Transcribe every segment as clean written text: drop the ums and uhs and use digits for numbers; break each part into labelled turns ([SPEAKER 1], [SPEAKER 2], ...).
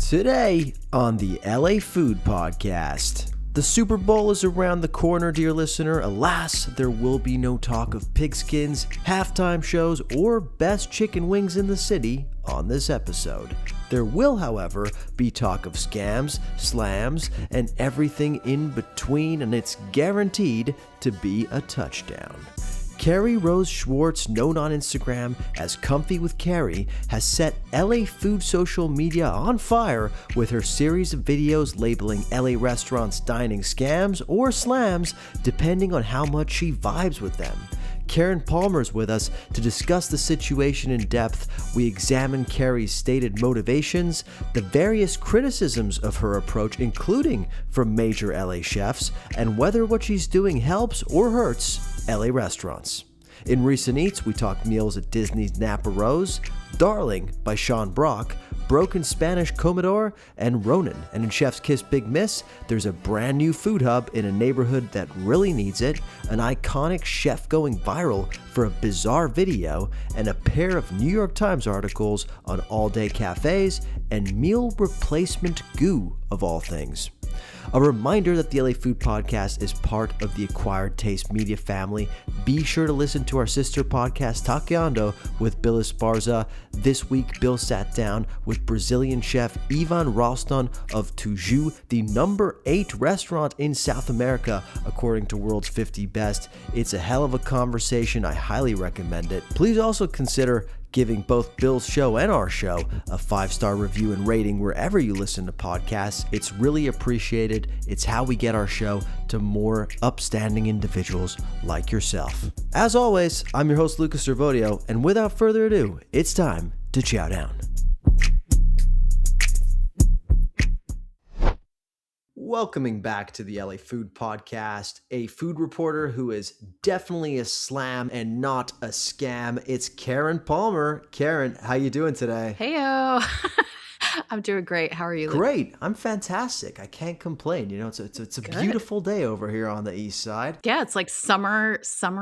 [SPEAKER 1] Today on the LA Food Podcast. The Super Bowl is around the corner, dear listener. Alas, there will be no talk of pigskins, halftime shows, or best chicken wings in the city on this episode. There will, however, be talk of scams, slams, and everything in between, and it's guaranteed to be a touchdown. Kerry Rose Schwartz, known on Instagram as Comfy with Kerry, has set LA food social media on fire with her series of videos labeling LA restaurants dining scams or slams depending on how much she vibes with them. Karen Palmer's with us to discuss the situation in depth. We examine Kerry's stated motivations, the various criticisms of her approach, including from major LA chefs, and whether what she's doing helps or hurts LA restaurants. In Recent Eats, we talk meals at Disney's Napa Rose, Darling by Sean Brock, Broken Spanish Comedor, and Ronin. And in Chef's Kiss Big Miss, there's a brand new food hub in a neighborhood that really needs it, an iconic chef going viral for a bizarre video, and a pair of New York Times articles on all-day cafes and meal replacement goo of all things. A reminder that the LA Food Podcast is part of the Acquired Taste Media family. Be sure to listen to our sister podcast, Taqueando, with Bill Esparza. This week, Bill sat down with Brazilian chef Ivan Ralston of Tuju, the number 8 restaurant in South America, according to World's 50 Best. It's a hell of a conversation. I highly recommend it. Please also consider giving both Bill's show and our show a 5-star review and rating wherever you listen to podcasts. It's really appreciated. It's how we get our show to more upstanding individuals like yourself. As always, I'm your host, Lucas Servodio, and without further ado, it's time to chow down. Welcoming back to the LA Food Podcast, a food reporter who is definitely a slam and not a scam. It's Karen Palmer. Karen, how you doing today?
[SPEAKER 2] Heyo. I'm doing great. How are you?
[SPEAKER 1] Great. I'm fantastic. I can't complain. You know, it's a beautiful day over here on the east side.
[SPEAKER 2] Yeah, it's like summer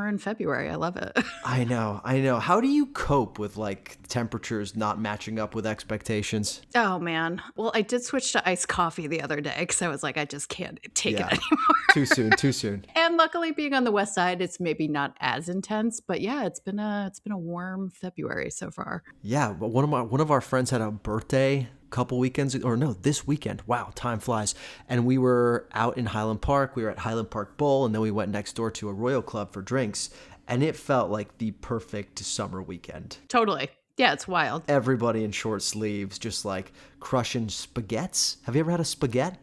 [SPEAKER 2] in February. I love it.
[SPEAKER 1] I know. How do you cope with like temperatures not matching up with expectations?
[SPEAKER 2] Oh man. Well, I did switch to iced coffee the other day because I was like, I just can't take it anymore.
[SPEAKER 1] Too soon.
[SPEAKER 2] And luckily, being on the west side, it's maybe not as intense. But yeah, it's been a warm February so far.
[SPEAKER 1] Yeah, but one of our friends had a birthday couple weekends, or no, this weekend. Wow, time flies. And we were out in Highland Park. We were at Highland Park Bowl, and then we went next door to a Royal Club for drinks. And it felt like the perfect summer weekend.
[SPEAKER 2] Totally. Yeah, it's wild.
[SPEAKER 1] Everybody in short sleeves, just like crushing spaghettis. Have you ever had a spaghetti?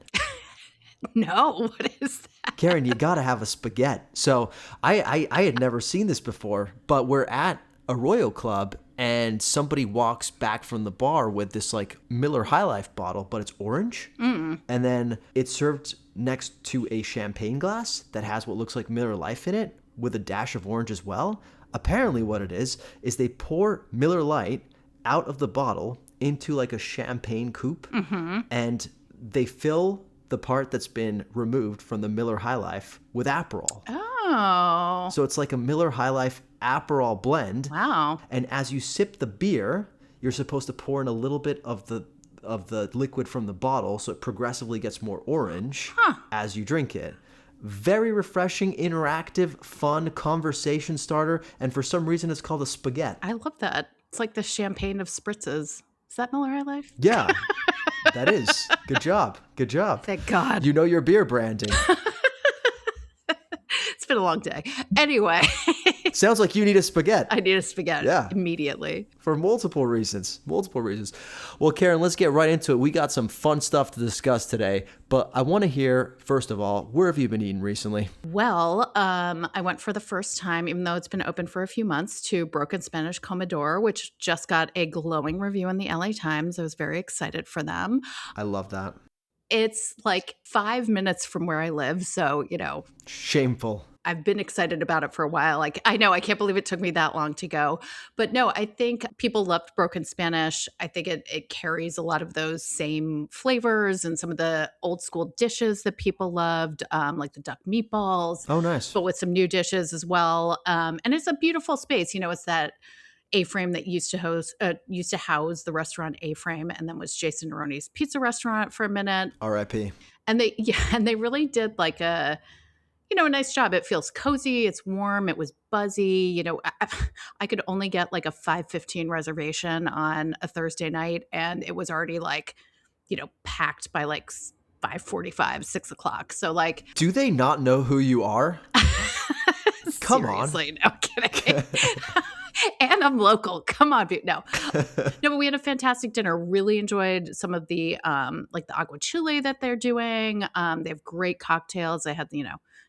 [SPEAKER 2] No, what is that?
[SPEAKER 1] Karen, you gotta have a spaghetti. So I had never seen this before, but we're at a Royal Club and somebody walks back from the bar with this like Miller High Life bottle, but it's orange. And then it's served next to a champagne glass that has what looks like Miller Lite in it with a dash of orange as well. Apparently what it is they pour Miller Lite out of the bottle into like a champagne coupe, and they fill the part that's been removed from the Miller High Life with Aperol.
[SPEAKER 2] Oh.
[SPEAKER 1] So it's like a Miller High Life Aperol blend.
[SPEAKER 2] Wow.
[SPEAKER 1] And as you sip the beer, you're supposed to pour in a little bit of the liquid from the bottle, so it progressively gets more orange as you drink it. Very refreshing, interactive, fun conversation starter, and for some reason it's called a spaghetti.
[SPEAKER 2] I love that. It's like the champagne of spritzes. Is that Miller High Life?
[SPEAKER 1] Yeah, that is. Good job.
[SPEAKER 2] Thank God.
[SPEAKER 1] You know your beer branding.
[SPEAKER 2] It's been a long day. Anyway.
[SPEAKER 1] Sounds like you need a spaghetti.
[SPEAKER 2] I need a spaghetti immediately.
[SPEAKER 1] For multiple reasons. Well, Karen, let's get right into it. We got some fun stuff to discuss today, but I want to hear, first of all, where have you been eating recently?
[SPEAKER 2] Well, I went for the first time, even though it's been open for a few months, to Broken Spanish Comedor, which just got a glowing review in the LA Times. I was very excited for them.
[SPEAKER 1] I love that.
[SPEAKER 2] It's like 5 minutes from where I live, so, you know.
[SPEAKER 1] Shameful.
[SPEAKER 2] I've been excited about it for a while. Like, I know, I can't believe it took me that long to go. But no, I think people loved Broken Spanish. I think it carries a lot of those same flavors and some of the old school dishes that people loved, like the duck meatballs.
[SPEAKER 1] Oh, nice.
[SPEAKER 2] But with some new dishes as well. And it's a beautiful space. You know, it's that A-Frame that used to house the restaurant A-Frame, and then was Jason Neroni's pizza restaurant for a minute.
[SPEAKER 1] R.I.P.
[SPEAKER 2] And they really did like a nice job. It feels cozy. It's warm. It was buzzy. I could only get like a 5:15 reservation on a Thursday night, and it was already like, packed by like 5:45, 6 o'clock. So like,
[SPEAKER 1] do they not know who you are? Come on.
[SPEAKER 2] Seriously, no kidding. And I'm local. Come on, no. No, but we had a fantastic dinner. Really enjoyed some of the like the agua chile that they're doing. They have great cocktails. They had,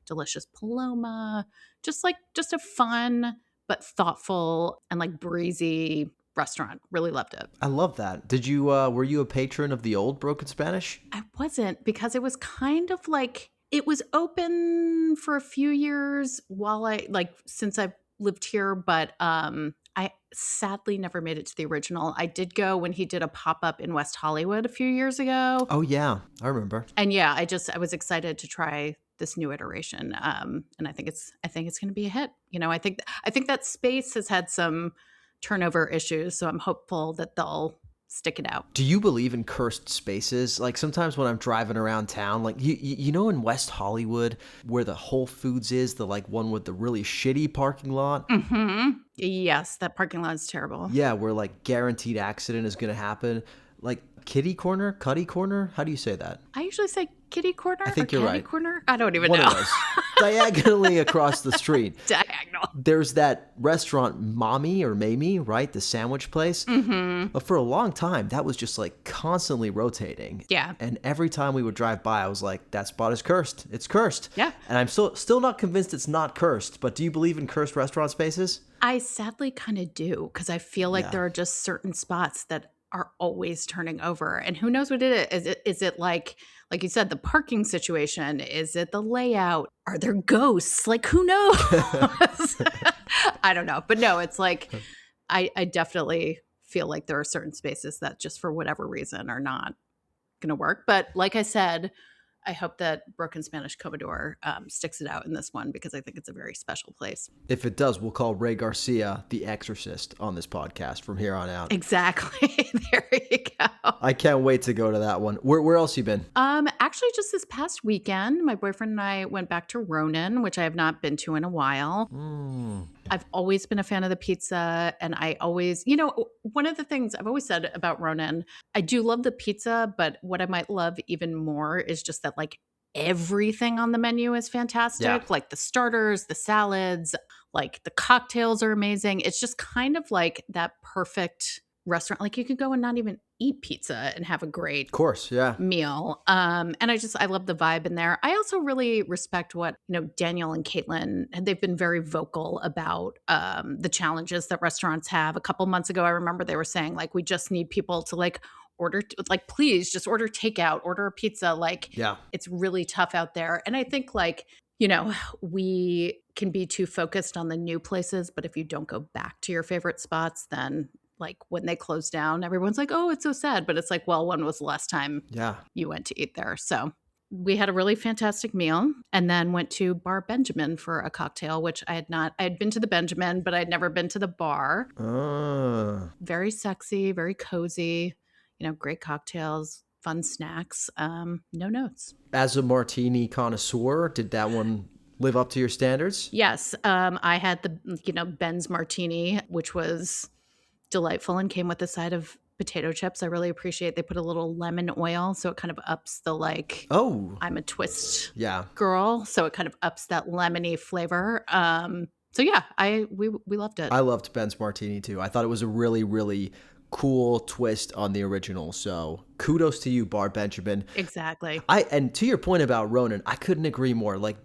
[SPEAKER 2] delicious Paloma. Just a fun but thoughtful and like breezy restaurant. Really loved it.
[SPEAKER 1] I love that. Did you were you a patron of the old Broken Spanish?
[SPEAKER 2] I wasn't, because it was kind of like, it was open for a few years since I've lived here, but I sadly never made it to the original. I did go when he did a pop-up in West Hollywood a few years ago.
[SPEAKER 1] Oh yeah, I remember.
[SPEAKER 2] And yeah, I was excited to try this new iteration. And I think it's going to be a hit. I think that space has had some turnover issues, so I'm hopeful that they'll stick it out.
[SPEAKER 1] Do you believe in cursed spaces? Like sometimes when I'm driving around town, like in West Hollywood where the Whole Foods is, the like one with the really shitty parking lot.
[SPEAKER 2] Mm-hmm. Yes, that parking lot is terrible.
[SPEAKER 1] Yeah, where like guaranteed accident is going to happen. Like Cuddy corner? How do you say that?
[SPEAKER 2] I usually say kitty corner.
[SPEAKER 1] I think
[SPEAKER 2] or
[SPEAKER 1] you're
[SPEAKER 2] catty
[SPEAKER 1] right.
[SPEAKER 2] corner. I don't even
[SPEAKER 1] One
[SPEAKER 2] know.
[SPEAKER 1] of those. Diagonally across the street.
[SPEAKER 2] Diagonal.
[SPEAKER 1] There's that restaurant Mommy or Mamie, right? The sandwich place.
[SPEAKER 2] Mm-hmm.
[SPEAKER 1] But for a long time, that was just like constantly rotating.
[SPEAKER 2] Yeah.
[SPEAKER 1] And every time we would drive by, I was like, that spot is cursed. It's cursed.
[SPEAKER 2] Yeah.
[SPEAKER 1] And I'm still not convinced it's not cursed. But do you believe in cursed restaurant spaces?
[SPEAKER 2] I sadly kind of do, because I feel like
[SPEAKER 1] Yeah.
[SPEAKER 2] there are just certain spots that are always turning over. And who knows what it is. Is it like you said, the parking situation? Is it the layout? Are there ghosts? Like, who knows? I don't know. But no, it's like, I definitely feel like there are certain spaces that just for whatever reason are not going to work. But like I said, I hope that Broken Spanish Commodore sticks it out in this one, because I think it's a very special place.
[SPEAKER 1] If it does, we'll call Ray Garcia the Exorcist on this podcast from here on out.
[SPEAKER 2] Exactly. There you go.
[SPEAKER 1] I can't wait to go to that one. Where else you been?
[SPEAKER 2] Actually, just this past weekend, my boyfriend and I went back to Ronin, which I have not been to in a while. I've always been a fan of the pizza, and I always, one of the things I've always said about Ronin, I do love the pizza, but what I might love even more is just that like everything on the menu is fantastic.
[SPEAKER 1] Yeah.
[SPEAKER 2] Like the starters, the salads, like the cocktails are amazing. It's just kind of like that perfect restaurant. Like you could go and not even eat pizza and have a great
[SPEAKER 1] Of course, yeah.
[SPEAKER 2] meal. And I love the vibe in there. I also really respect what, Daniel and Caitlin, they've been very vocal about the challenges that restaurants have. A couple months ago, I remember they were saying like, we just need people to like order, like, please just order takeout, order a pizza. Like,
[SPEAKER 1] Yeah.
[SPEAKER 2] it's really tough out there. And I think like, we can be too focused on the new places, but if you don't go back to your favorite spots, then like when they close down, everyone's like, oh, it's so sad. But it's like, well, when was the last time you went to eat there? So we had a really fantastic meal, and then went to Bar Benjamin for a cocktail, which I had been to the Benjamin, but I'd never been to the bar. Very sexy, very cozy, great cocktails, fun snacks, no notes.
[SPEAKER 1] As a martini connoisseur, did that one live up to your standards?
[SPEAKER 2] Yes. I had the, Ben's Martini, which was delightful and came with a side of potato chips. I really appreciate they put a little lemon oil, so it kind of ups the like,
[SPEAKER 1] oh,
[SPEAKER 2] I'm a twist
[SPEAKER 1] yeah,
[SPEAKER 2] girl, so it kind of ups that lemony flavor. So yeah, we loved it.
[SPEAKER 1] I loved Ben's Martini too. I thought it was a really, really cool twist on the original. So kudos to you, Bar Benjamin.
[SPEAKER 2] Exactly.
[SPEAKER 1] And to your point about Ronin, I couldn't agree more. Like,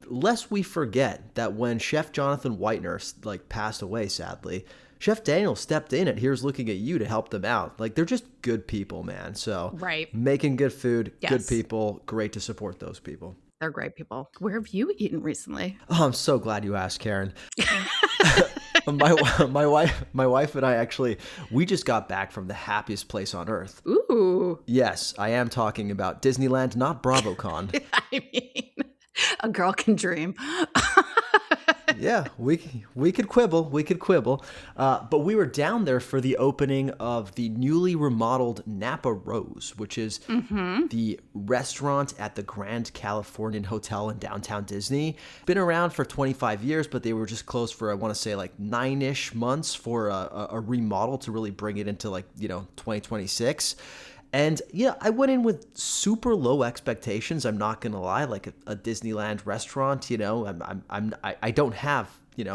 [SPEAKER 1] lest we forget that when Chef Jonathan Whitener like passed away, sadly, Chef Daniel stepped in at Here's Looking at You to help them out. Like, they're just good people, man. So making good food, good people, great to support those people.
[SPEAKER 2] They're great people. Where have you eaten recently?
[SPEAKER 1] Oh, I'm so glad you asked, Karen. My wife and I actually, we just got back from the happiest place on earth.
[SPEAKER 2] Ooh.
[SPEAKER 1] Yes, I am talking about Disneyland, not BravoCon.
[SPEAKER 2] I mean, a girl can dream.
[SPEAKER 1] Yeah, we could quibble. But we were down there for the opening of the newly remodeled Napa Rose, which is the restaurant at the Grand Californian Hotel in downtown Disney. Been around for 25 years, but they were just closed for, I want to say, like 9-ish months for a remodel to really bring it into 2026. And yeah, I went in with super low expectations. I'm not gonna lie, like a Disneyland restaurant. I don't have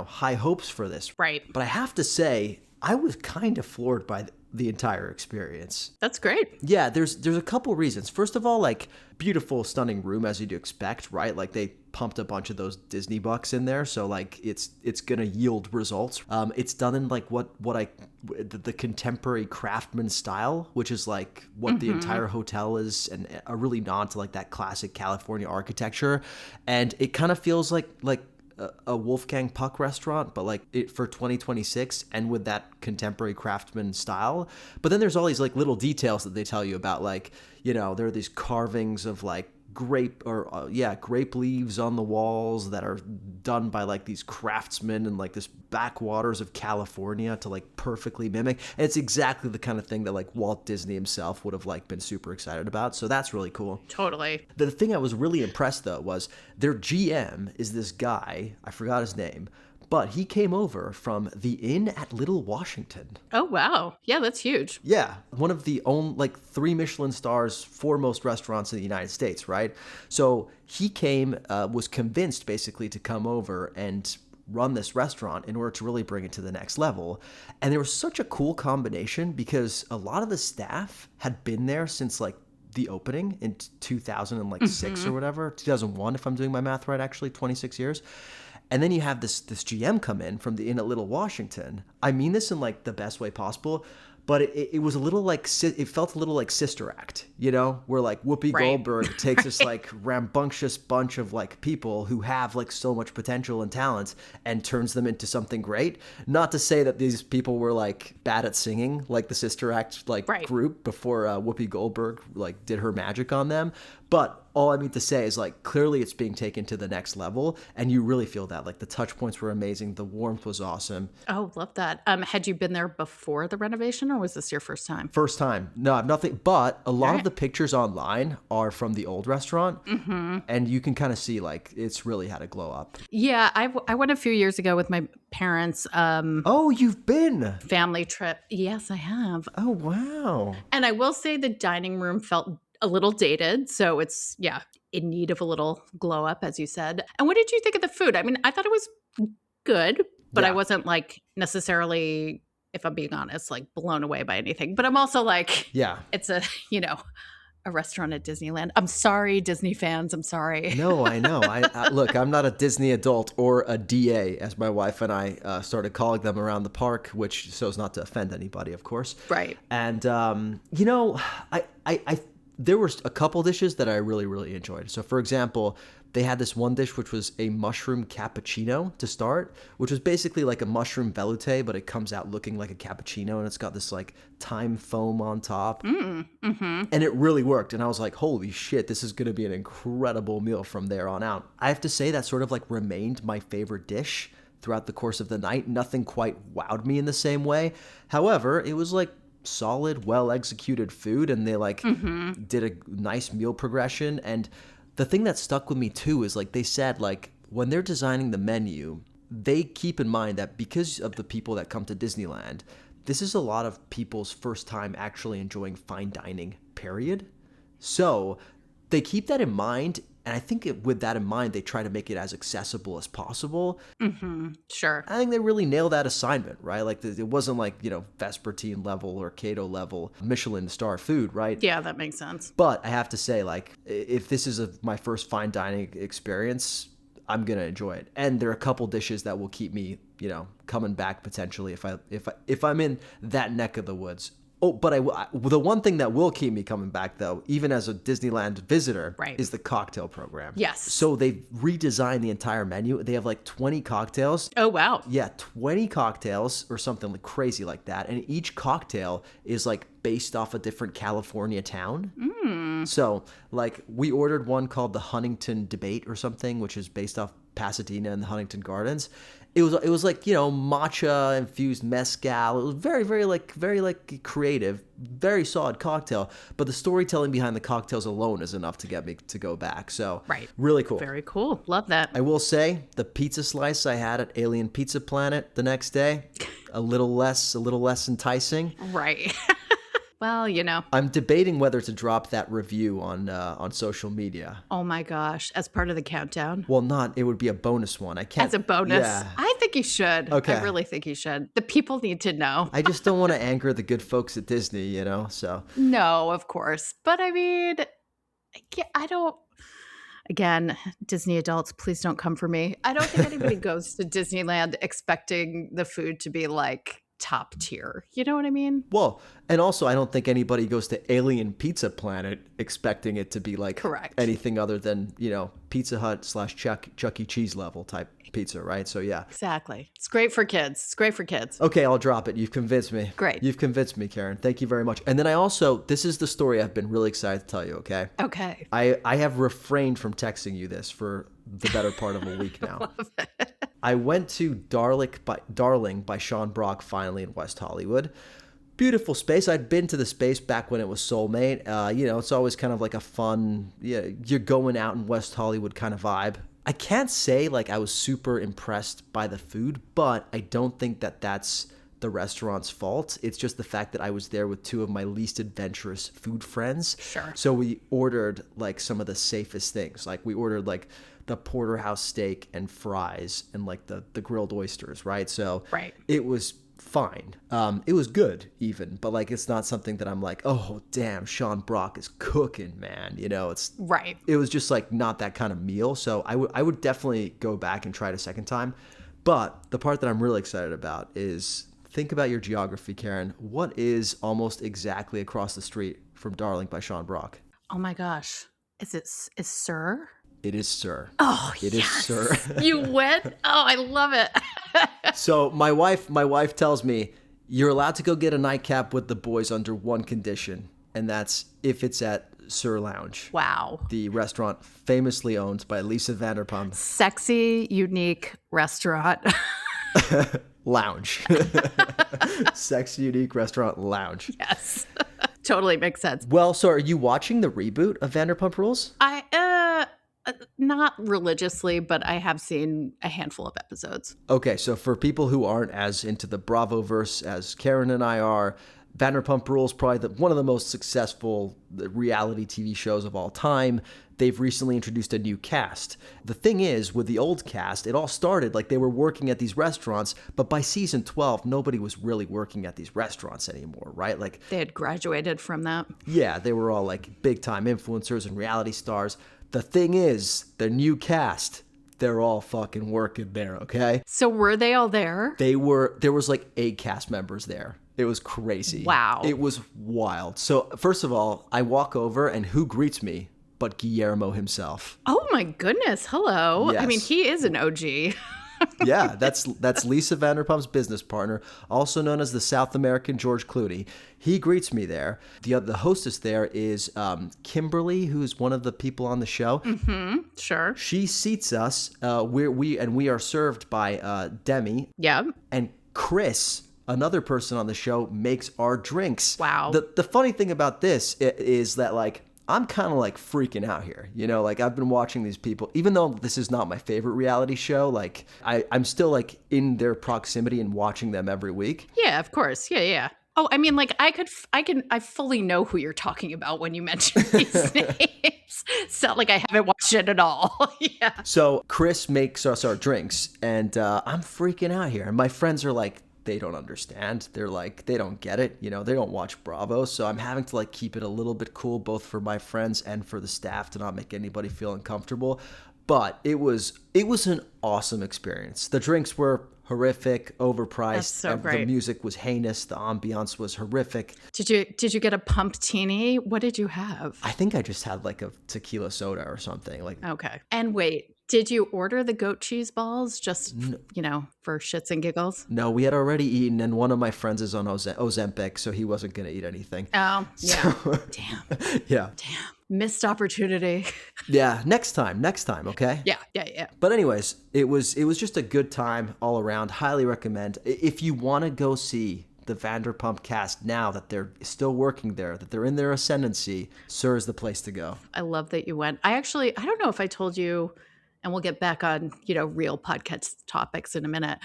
[SPEAKER 1] high hopes for this.
[SPEAKER 2] Right.
[SPEAKER 1] But I have to say, I was kind of floored by the entire experience.
[SPEAKER 2] That's great.
[SPEAKER 1] Yeah, there's a couple reasons. First of all, like beautiful, stunning room as you'd expect, right? Like they pumped a bunch of those Disney bucks in there, so like it's gonna yield results. It's done in like the contemporary craftsman style, which is like what the entire hotel is, and a really nod to like that classic California architecture, and it kind of feels like a Wolfgang Puck restaurant, but like it for 2026 and with that contemporary craftsman style. But then there's all these like little details that they tell you about, like, there are these carvings of like grape leaves on the walls that are done by like these craftsmen in like this backwaters of California to like perfectly mimic. And it's exactly the kind of thing that like Walt Disney himself would have like been super excited about. So that's really cool.
[SPEAKER 2] Totally.
[SPEAKER 1] The thing I was really impressed though was their GM is this guy, I forgot his name, but he came over from the Inn at Little Washington.
[SPEAKER 2] Oh, wow. Yeah, that's huge.
[SPEAKER 1] Yeah, one of the only, like, 3 Michelin stars, foremost restaurants in the United States, right? So he came, was convinced, basically, to come over and run this restaurant in order to really bring it to the next level. And there was such a cool combination because a lot of the staff had been there since, like, the opening in 2006 or whatever, 2001, if I'm doing my math right, actually, 26 years. And then you have this GM come in from the Inn at Little Washington. I mean this in like the best way possible, but it was a little like, it felt a little like Sister Act, where like Whoopi Goldberg takes this like rambunctious bunch of like people who have like so much potential and talent and turns them into something great. Not to say that these people were like bad at singing like the Sister Act like group before Whoopi Goldberg like did her magic on them, but all I mean to say is like clearly it's being taken to the next level, and you really feel that. Like the touch points were amazing, the warmth was awesome.
[SPEAKER 2] Oh, love that. Had you been there before the renovation, or was this your first time?
[SPEAKER 1] First time. No, I've nothing. But a lot of the pictures online are from the old restaurant, and you can kind of see like it's really had a glow up.
[SPEAKER 2] Yeah, I went a few years ago with my parents.
[SPEAKER 1] Oh, you've been
[SPEAKER 2] family trip? Yes, I have.
[SPEAKER 1] Oh, wow.
[SPEAKER 2] And I will say the dining room felt a little dated, so it's in need of a little glow up, as you said. And what did you think of the food? I mean, I thought it was good, but I wasn't like necessarily, if I'm being honest, like blown away by anything. But I'm also like, it's a restaurant at Disneyland. I'm sorry, Disney fans. I'm sorry.
[SPEAKER 1] No, I know. I look, I'm not a Disney adult or a DA, as my wife and I started calling them around the park, which so as not to offend anybody, of course.
[SPEAKER 2] Right.
[SPEAKER 1] And I there were a couple dishes that I really, really enjoyed. So, for example, they had this one dish which was a mushroom cappuccino to start, which was basically like a mushroom velouté, but it comes out looking like a cappuccino, and it's got this like thyme foam on top. And it really worked. And I was like, holy shit, this is going to be an incredible meal from there on out. I have to say that sort of like remained my favorite dish throughout the course of the night. Nothing quite wowed me in the same way. However, it was like solid, well-executed food, and they like did a nice meal progression. And the thing that stuck with me too is like they said like when they're designing the menu, they keep in mind that because of the people that come to Disneyland, this is a lot of people's first time actually enjoying fine dining, period. So they keep that in mind. And I think with that in mind, they try to make it as accessible as possible.
[SPEAKER 2] Sure.
[SPEAKER 1] I think they really nailed that assignment, right? Like it wasn't like, Vespertine level or Cato level Michelin star food, right?
[SPEAKER 2] Yeah, that makes sense.
[SPEAKER 1] But I have to say, like, if this is my first fine dining experience, I'm going to enjoy it. And there are a couple dishes that will keep me, coming back potentially if I'm in that neck of the woods. Oh, but the one thing that will keep me coming back, though, even as a Disneyland visitor, is the cocktail program.
[SPEAKER 2] Yes.
[SPEAKER 1] So they've redesigned the entire menu. They have like 20 cocktails.
[SPEAKER 2] Oh, wow.
[SPEAKER 1] Yeah, 20 cocktails or something like crazy like that. And each cocktail is like based off a different California town. So like we ordered one called the Huntington Debate or something, which is based off Pasadena and the Huntington Gardens. It was like, you know, matcha infused mezcal. It was very creative, very solid cocktail. But the storytelling behind the cocktails alone is enough to get me to go back. So really cool.
[SPEAKER 2] Very cool. Love that.
[SPEAKER 1] I will say the pizza slice I had at Alien Pizza Planet the next day, a little less enticing.
[SPEAKER 2] Right. Well, you know.
[SPEAKER 1] I'm debating whether to drop that review on social media.
[SPEAKER 2] Oh my gosh. As part of the countdown?
[SPEAKER 1] Well, it would be a bonus one. I can't.
[SPEAKER 2] As a bonus?
[SPEAKER 1] Yeah.
[SPEAKER 2] I think you should.
[SPEAKER 1] Okay.
[SPEAKER 2] I really think you should. The people need to know.
[SPEAKER 1] I just don't want to anger the good folks at Disney, you know, so.
[SPEAKER 2] No, of course. But I mean, I don't. Again, Disney adults, please don't come for me. I don't think anybody goes to Disneyland expecting the food to be like top tier. You know what I mean?
[SPEAKER 1] Well, and also I don't think anybody goes to Alien Pizza Planet expecting it to be like anything other than, you know, Pizza Hut / Chuck E. Cheese level type pizza, right? So yeah.
[SPEAKER 2] Exactly. It's great for kids. It's great for kids.
[SPEAKER 1] Okay, I'll drop it. You've convinced me.
[SPEAKER 2] Great.
[SPEAKER 1] You've convinced me, Karen. Thank you very much. And then this is the story I've been really excited to tell you, okay?
[SPEAKER 2] Okay.
[SPEAKER 1] I have refrained from texting you this for the better part of a week now.
[SPEAKER 2] Love it.
[SPEAKER 1] I went to Darling by Sean Brock finally in West Hollywood. Beautiful space. I'd been to the space back when it was Soulmate. You know, it's always kind of like a fun, you're going out in West Hollywood kind of vibe. I can't say like I was super impressed by the food, but I don't think that that's the restaurant's fault. It's just the fact that I was there with two of my least adventurous food friends.
[SPEAKER 2] Sure.
[SPEAKER 1] So we ordered like some of the safest things. Like we ordered like the porterhouse steak and fries and like the grilled oysters, right? So it was fine. It was good even, but like it's not something that I'm like, oh damn, Sean Brock is cooking, man. You know, it's It was just like not that kind of meal. So I would definitely go back and try it a second time. But the part that I'm really excited about is think about your geography, Karen. What is almost exactly across the street from Darling by Sean Brock?
[SPEAKER 2] Oh my gosh. Is Sir?
[SPEAKER 1] It is Sir.
[SPEAKER 2] Oh,
[SPEAKER 1] it is Sir.
[SPEAKER 2] You went? Oh, I love it.
[SPEAKER 1] So my wife tells me you're allowed to go get a nightcap with the boys under one condition, and that's if it's at Sir Lounge.
[SPEAKER 2] Wow.
[SPEAKER 1] The restaurant famously owned by Lisa Vanderpump.
[SPEAKER 2] Sexy, unique restaurant.
[SPEAKER 1] Lounge. Sexy, unique restaurant lounge.
[SPEAKER 2] Yes. Totally makes sense.
[SPEAKER 1] Well, so are you watching the reboot of Vanderpump Rules?
[SPEAKER 2] Not religiously, but I have seen a handful of episodes.
[SPEAKER 1] Okay, so for people who aren't as into the Bravoverse as Karen and I are, Vanderpump Rules probably one of the most successful reality TV shows of all time. They've recently introduced a new cast. The thing is, with the old cast, it all started like they were working at these restaurants, but by season 12, nobody was really working at these restaurants anymore, right? Like
[SPEAKER 2] they had graduated from that.
[SPEAKER 1] Yeah, they were all like big-time influencers and reality stars. The thing is, the new cast, they're all fucking working there, okay?
[SPEAKER 2] So were they all there?
[SPEAKER 1] There was like 8 cast members there. It was crazy.
[SPEAKER 2] Wow.
[SPEAKER 1] It was wild. So first of all, I walk over and who greets me but Guillermo himself?
[SPEAKER 2] Oh my goodness. Hello.
[SPEAKER 1] Yes.
[SPEAKER 2] I mean, he is an OG.
[SPEAKER 1] Yeah, that's Lisa Vanderpump's business partner, also known as the South American George Clooney. He greets me there. The hostess there is Kimberly, who's one of the people on the show.
[SPEAKER 2] Mm-hmm. Sure.
[SPEAKER 1] She seats us. We are served by Demi.
[SPEAKER 2] Yeah.
[SPEAKER 1] And Chris, another person on the show, makes our drinks.
[SPEAKER 2] Wow.
[SPEAKER 1] The funny thing about this is that like I'm kind of like freaking out here, you know, like I've been watching these people, even though this is not my favorite reality show, like I'm still like in their proximity and watching them every week.
[SPEAKER 2] Yeah, of course. Yeah. Oh, I mean, like I fully know who you're talking about when you mention these names. It's not like I haven't watched it at all. Yeah.
[SPEAKER 1] So Chris makes us our drinks and I'm freaking out here. And my friends are like, they don't understand. They're like, they don't get it. You know, they don't watch Bravo. So I'm having to like keep it a little bit cool, both for my friends and for the staff to not make anybody feel uncomfortable. But it was an awesome experience. The drinks were horrific, overpriced.
[SPEAKER 2] That's so great.
[SPEAKER 1] The music was heinous. The ambiance was horrific.
[SPEAKER 2] Did you get a pumptini? What did you have?
[SPEAKER 1] I think I just had like a tequila soda or something. Like,
[SPEAKER 2] okay. And wait, Did you order the goat cheese balls just, for shits and giggles?
[SPEAKER 1] No, we had already eaten, and one of my friends is on Ozempic, so he wasn't going to eat anything.
[SPEAKER 2] Oh, yeah.
[SPEAKER 1] So,
[SPEAKER 2] Damn.
[SPEAKER 1] yeah.
[SPEAKER 2] Missed opportunity.
[SPEAKER 1] Yeah, next time, okay?
[SPEAKER 2] Yeah.
[SPEAKER 1] But anyways, it was just a good time all around. Highly recommend. If you want to go see the Vanderpump cast now that they're still working there, that they're in their ascendancy, SUR is the place to go.
[SPEAKER 2] I love that you went. I don't know if I told you, and we'll get back on, real podcast topics in a minute.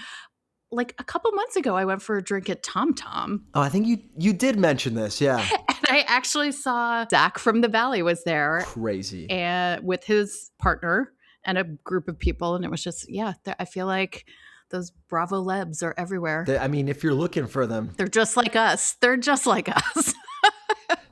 [SPEAKER 2] Like a couple months ago, I went for a drink at Tom Tom.
[SPEAKER 1] Oh, I think you did mention this, yeah.
[SPEAKER 2] And I actually saw Zach from the Valley was there.
[SPEAKER 1] Crazy.
[SPEAKER 2] And with his partner and a group of people. And it was just, I feel like those Bravo Lebs are everywhere.
[SPEAKER 1] If you're looking for them.
[SPEAKER 2] They're just like us.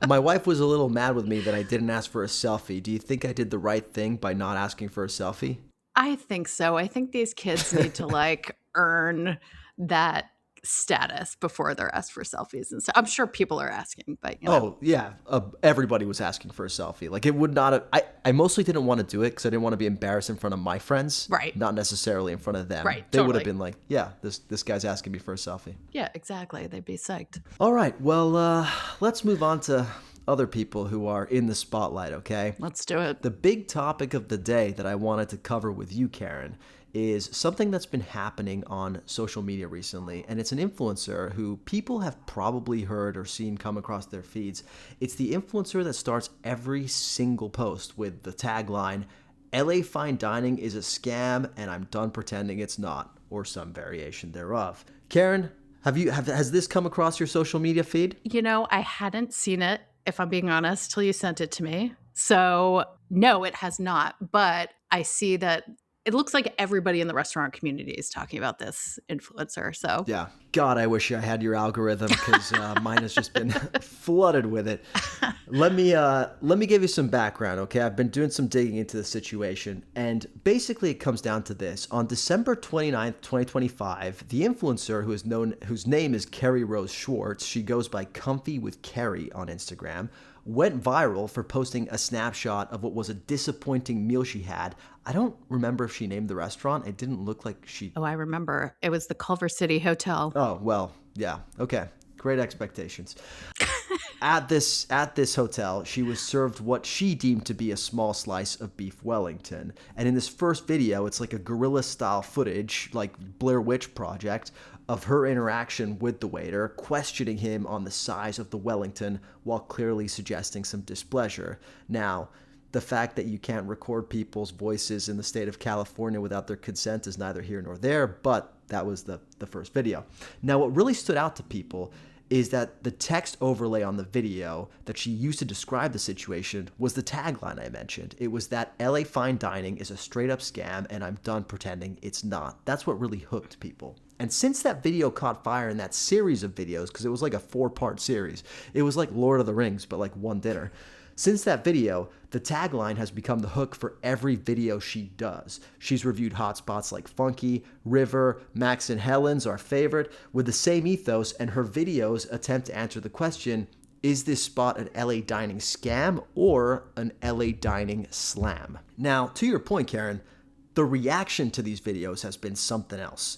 [SPEAKER 1] My wife was a little mad with me that I didn't ask for a selfie. Do you think I did the right thing by not asking for a selfie?
[SPEAKER 2] I think so. I think these kids need to earn that status before they're asked for selfies and stuff. I'm sure people are asking, but
[SPEAKER 1] Oh yeah, everybody was asking for a selfie. It would not have. I mostly didn't want to do it because I didn't want to be embarrassed in front of my friends,
[SPEAKER 2] right?
[SPEAKER 1] Not necessarily in front of them.
[SPEAKER 2] Right.
[SPEAKER 1] They would have been like, yeah, this guy's asking me for a selfie.
[SPEAKER 2] Yeah, exactly. They'd be psyched.
[SPEAKER 1] All right, well, let's move on to other people who are in the spotlight. Okay,
[SPEAKER 2] let's do it.
[SPEAKER 1] The big topic of the day that I wanted to cover with you, Karen, is something that's been happening on social media recently, and it's an influencer who people have probably heard or seen come across their feeds. It's the influencer that starts every single post with the tagline, "LA fine dining is a scam and I'm done pretending it's not," or some variation thereof. Karen, has this come across your social media feed?
[SPEAKER 2] I hadn't seen it, if I'm being honest, till you sent it to me. So no, it has not, but I see that it looks like everybody in the restaurant community is talking about this influencer. So
[SPEAKER 1] yeah, God, I wish I had your algorithm because mine has just been flooded with it. Let me give you some background, okay? I've been doing some digging into the situation, and basically it comes down to this. On December 29th, 2025, the influencer whose name is Kerry Rose Schwartz, she goes by Comfy with Kerry on Instagram, went viral for posting a snapshot of what was a disappointing meal she had. I don't remember if she named the restaurant. It didn't look like she...
[SPEAKER 2] Oh, I remember. It was the Culver City Hotel.
[SPEAKER 1] Oh, well, yeah. Okay. Great expectations. At this hotel, she was served what she deemed to be a small slice of beef Wellington. And in this first video, it's like a guerrilla-style footage, like Blair Witch Project, of her interaction with the waiter, questioning him on the size of the Wellington while clearly suggesting some displeasure. Now, the fact that you can't record people's voices in the state of California without their consent is neither here nor there, but that was the first video. Now, what really stood out to people is that the text overlay on the video that she used to describe the situation was the tagline I mentioned. It was that LA fine dining is a straight up scam and I'm done pretending it's not. That's what really hooked people. And since that video caught fire in that series of videos, because it was like a 4-part series, it was like Lord of the Rings, but like one dinner. Since that video, the tagline has become the hook for every video she does. She's reviewed hotspots like Funky, River, Max and Helen's, our favorite, with the same ethos, and her videos attempt to answer the question, is this spot an LA dining scam or an LA dining slam? Now, to your point, Karen, the reaction to these videos has been something else.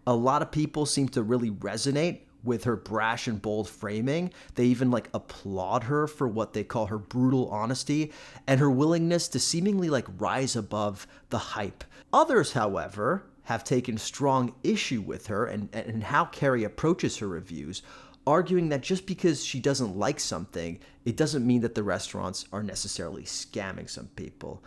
[SPEAKER 1] A lot of people seem to really resonate with her brash and bold framing. They even applaud her for what they call her brutal honesty and her willingness to seemingly rise above the hype. Others, however, have taken strong issue with her and how Kerry approaches her reviews, arguing that just because she doesn't like something, it doesn't mean that the restaurants are necessarily scamming some people.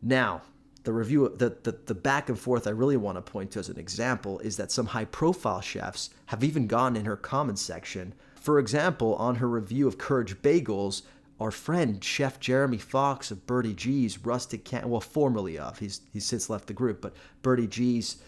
[SPEAKER 1] Now, the review, the back and forth I really want to point to as an example is that some high-profile chefs have even gone in her comments section. For example, on her review of Courage Bagels, our friend Chef Jeremy Fox of Birdie G's Rustic Canyon, well, formerly of, he's since left the group, but Birdie G's,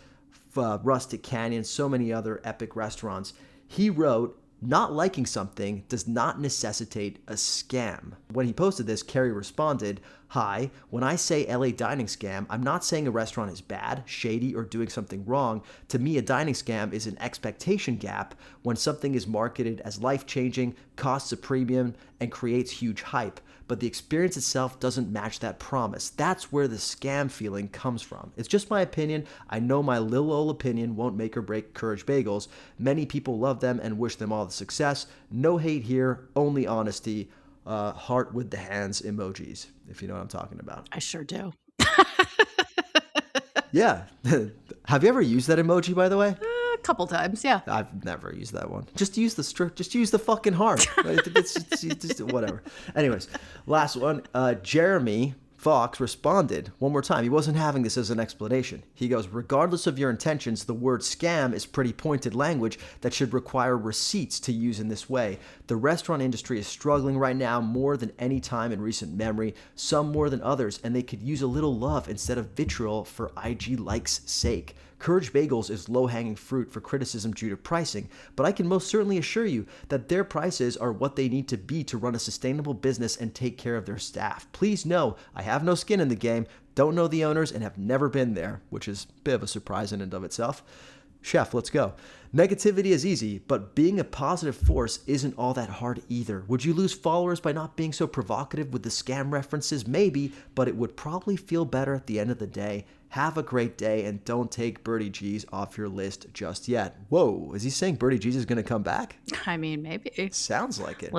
[SPEAKER 1] Rustic Canyon, so many other epic restaurants, he wrote, "Not liking something does not necessitate a scam." When he posted this, Kerry responded, Hi, when I say LA dining scam, I'm not saying a restaurant is bad, shady, or doing something wrong. To me, a dining scam is an expectation gap when something is marketed as life-changing, costs a premium, and creates huge hype, but the experience itself doesn't match that promise. That's where the scam feeling comes from. It's just my opinion. I know my little old opinion won't make or break Courage Bagels. Many people love them and wish them all the success. No hate here, only honesty. Heart with the hands emojis, if you know what I'm talking about.
[SPEAKER 2] I sure do.
[SPEAKER 1] Yeah. Have you ever used that emoji, by the way?
[SPEAKER 2] A couple times, yeah.
[SPEAKER 1] I've never used that one. Just use the just use the fucking heart. It's just whatever. Anyways, last one. Jeremy Fox responded one more time. He wasn't having this as an explanation. He goes, regardless of your intentions, the word scam is pretty pointed language that should require receipts to use in this way. The restaurant industry is struggling right now more than any time in recent memory, some more than others, and they could use a little love instead of vitriol for IG likes' sake. Courage Bagels is low-hanging fruit for criticism due to pricing, but I can most certainly assure you that their prices are what they need to be to run a sustainable business and take care of their staff. Please know, I have no skin in the game, don't know the owners, and have never been there, which is a bit of a surprise in and of itself. Chef, let's go. Negativity is easy, but being a positive force isn't all that hard either. Would you lose followers by not being so provocative with the scam references? Maybe, but it would probably feel better at the end of the day. Have a great day, and don't take Birdie G's off your list just yet. Whoa, is he saying Birdie G's is going to come back?
[SPEAKER 2] I mean, maybe.
[SPEAKER 1] Sounds like it.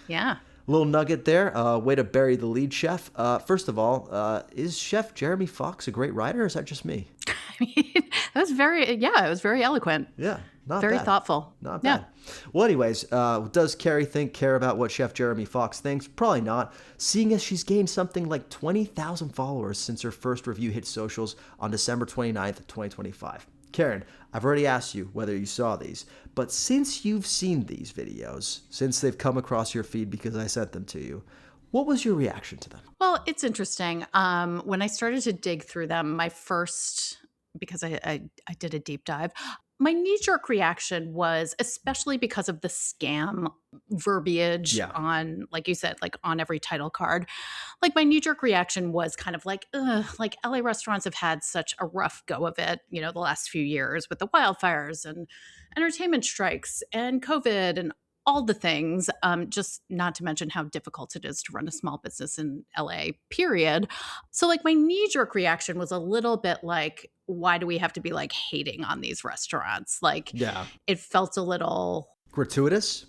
[SPEAKER 2] Yeah.
[SPEAKER 1] Little nugget there. Way to bury the lead, Chef. First of all, is Chef Jeremy Fox a great writer, or is that just me?
[SPEAKER 2] I mean, it was very eloquent.
[SPEAKER 1] Yeah, not
[SPEAKER 2] very
[SPEAKER 1] bad.
[SPEAKER 2] Thoughtful.
[SPEAKER 1] Not bad. Well, anyways, does Kerry care about what Chef Jeremy Fox thinks? Probably not, seeing as she's gained something like 20,000 followers since her first review hit socials on December 29th, 2025. Karen, I've already asked you whether you saw these, but since you've seen these videos, since they've come across your feed because I sent them to you, what was your reaction to them?
[SPEAKER 2] Well, it's interesting. When I started to dig through them, because I did a deep dive, my knee-jerk reaction was, especially because of the scam verbiage on, like you said, like on every title card, like my knee-jerk reaction was kind of like, ugh, like LA restaurants have had such a rough go of it, the last few years with the wildfires and entertainment strikes and COVID and all the things, just not to mention how difficult it is to run a small business in LA, period. So like my knee-jerk reaction was a little bit like, why do we have to be like hating on these restaurants? Like, it felt a little
[SPEAKER 1] gratuitous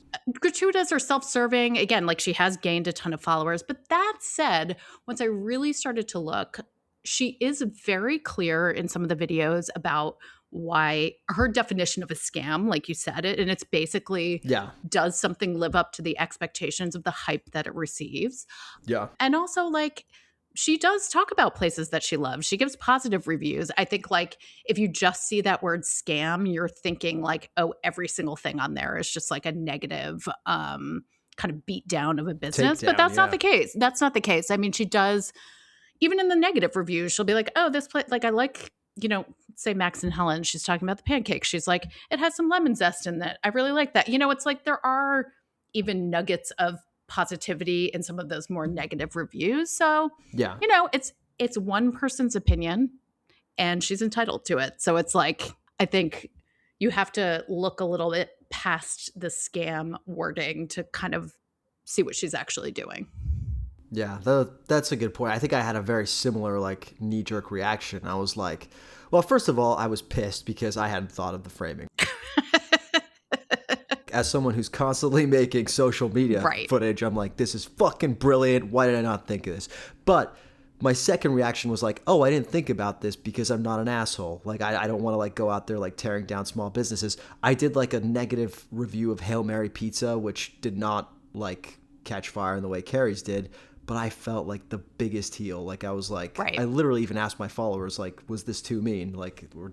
[SPEAKER 2] or self-serving. Again, like she has gained a ton of followers. But that said, once I really started to look, she is very clear in some of the videos about why her definition of a scam, like you said it, and it's basically, does something live up to the expectations of the hype that it receives?
[SPEAKER 1] Yeah.
[SPEAKER 2] And also like, she does talk about places that she loves. She gives positive reviews. I think like if you just see that word scam, you're thinking like, oh, every single thing on there is just like a negative kind of beat down of a business. But that's not the case. That's not the case. I mean, she does, even in the negative reviews, she'll be like, oh, this place, like I like, say Max and Helen, she's talking about the pancakes. She's like, it has some lemon zest in it. I really like that. It's like there are even nuggets of positivity in some of those more negative reviews. So, it's one person's opinion and she's entitled to it. So it's like, I think you have to look a little bit past the scam wording to kind of see what she's actually doing.
[SPEAKER 1] Yeah, that's a good point. I think I had a very similar like knee-jerk reaction. I was like, well, first of all, I was pissed because I hadn't thought of the framing. As someone who's constantly making social media footage, I'm like, this is fucking brilliant. Why did I not think of this? But my second reaction was like, oh, I didn't think about this because I'm not an asshole. Like, I don't want to like go out there like tearing down small businesses. I did like a negative review of Hail Mary Pizza, which did not like catch fire in the way Kerry's did. But I felt like the biggest heel. Like I was like, I literally even asked my followers, like, was this too mean? Like, or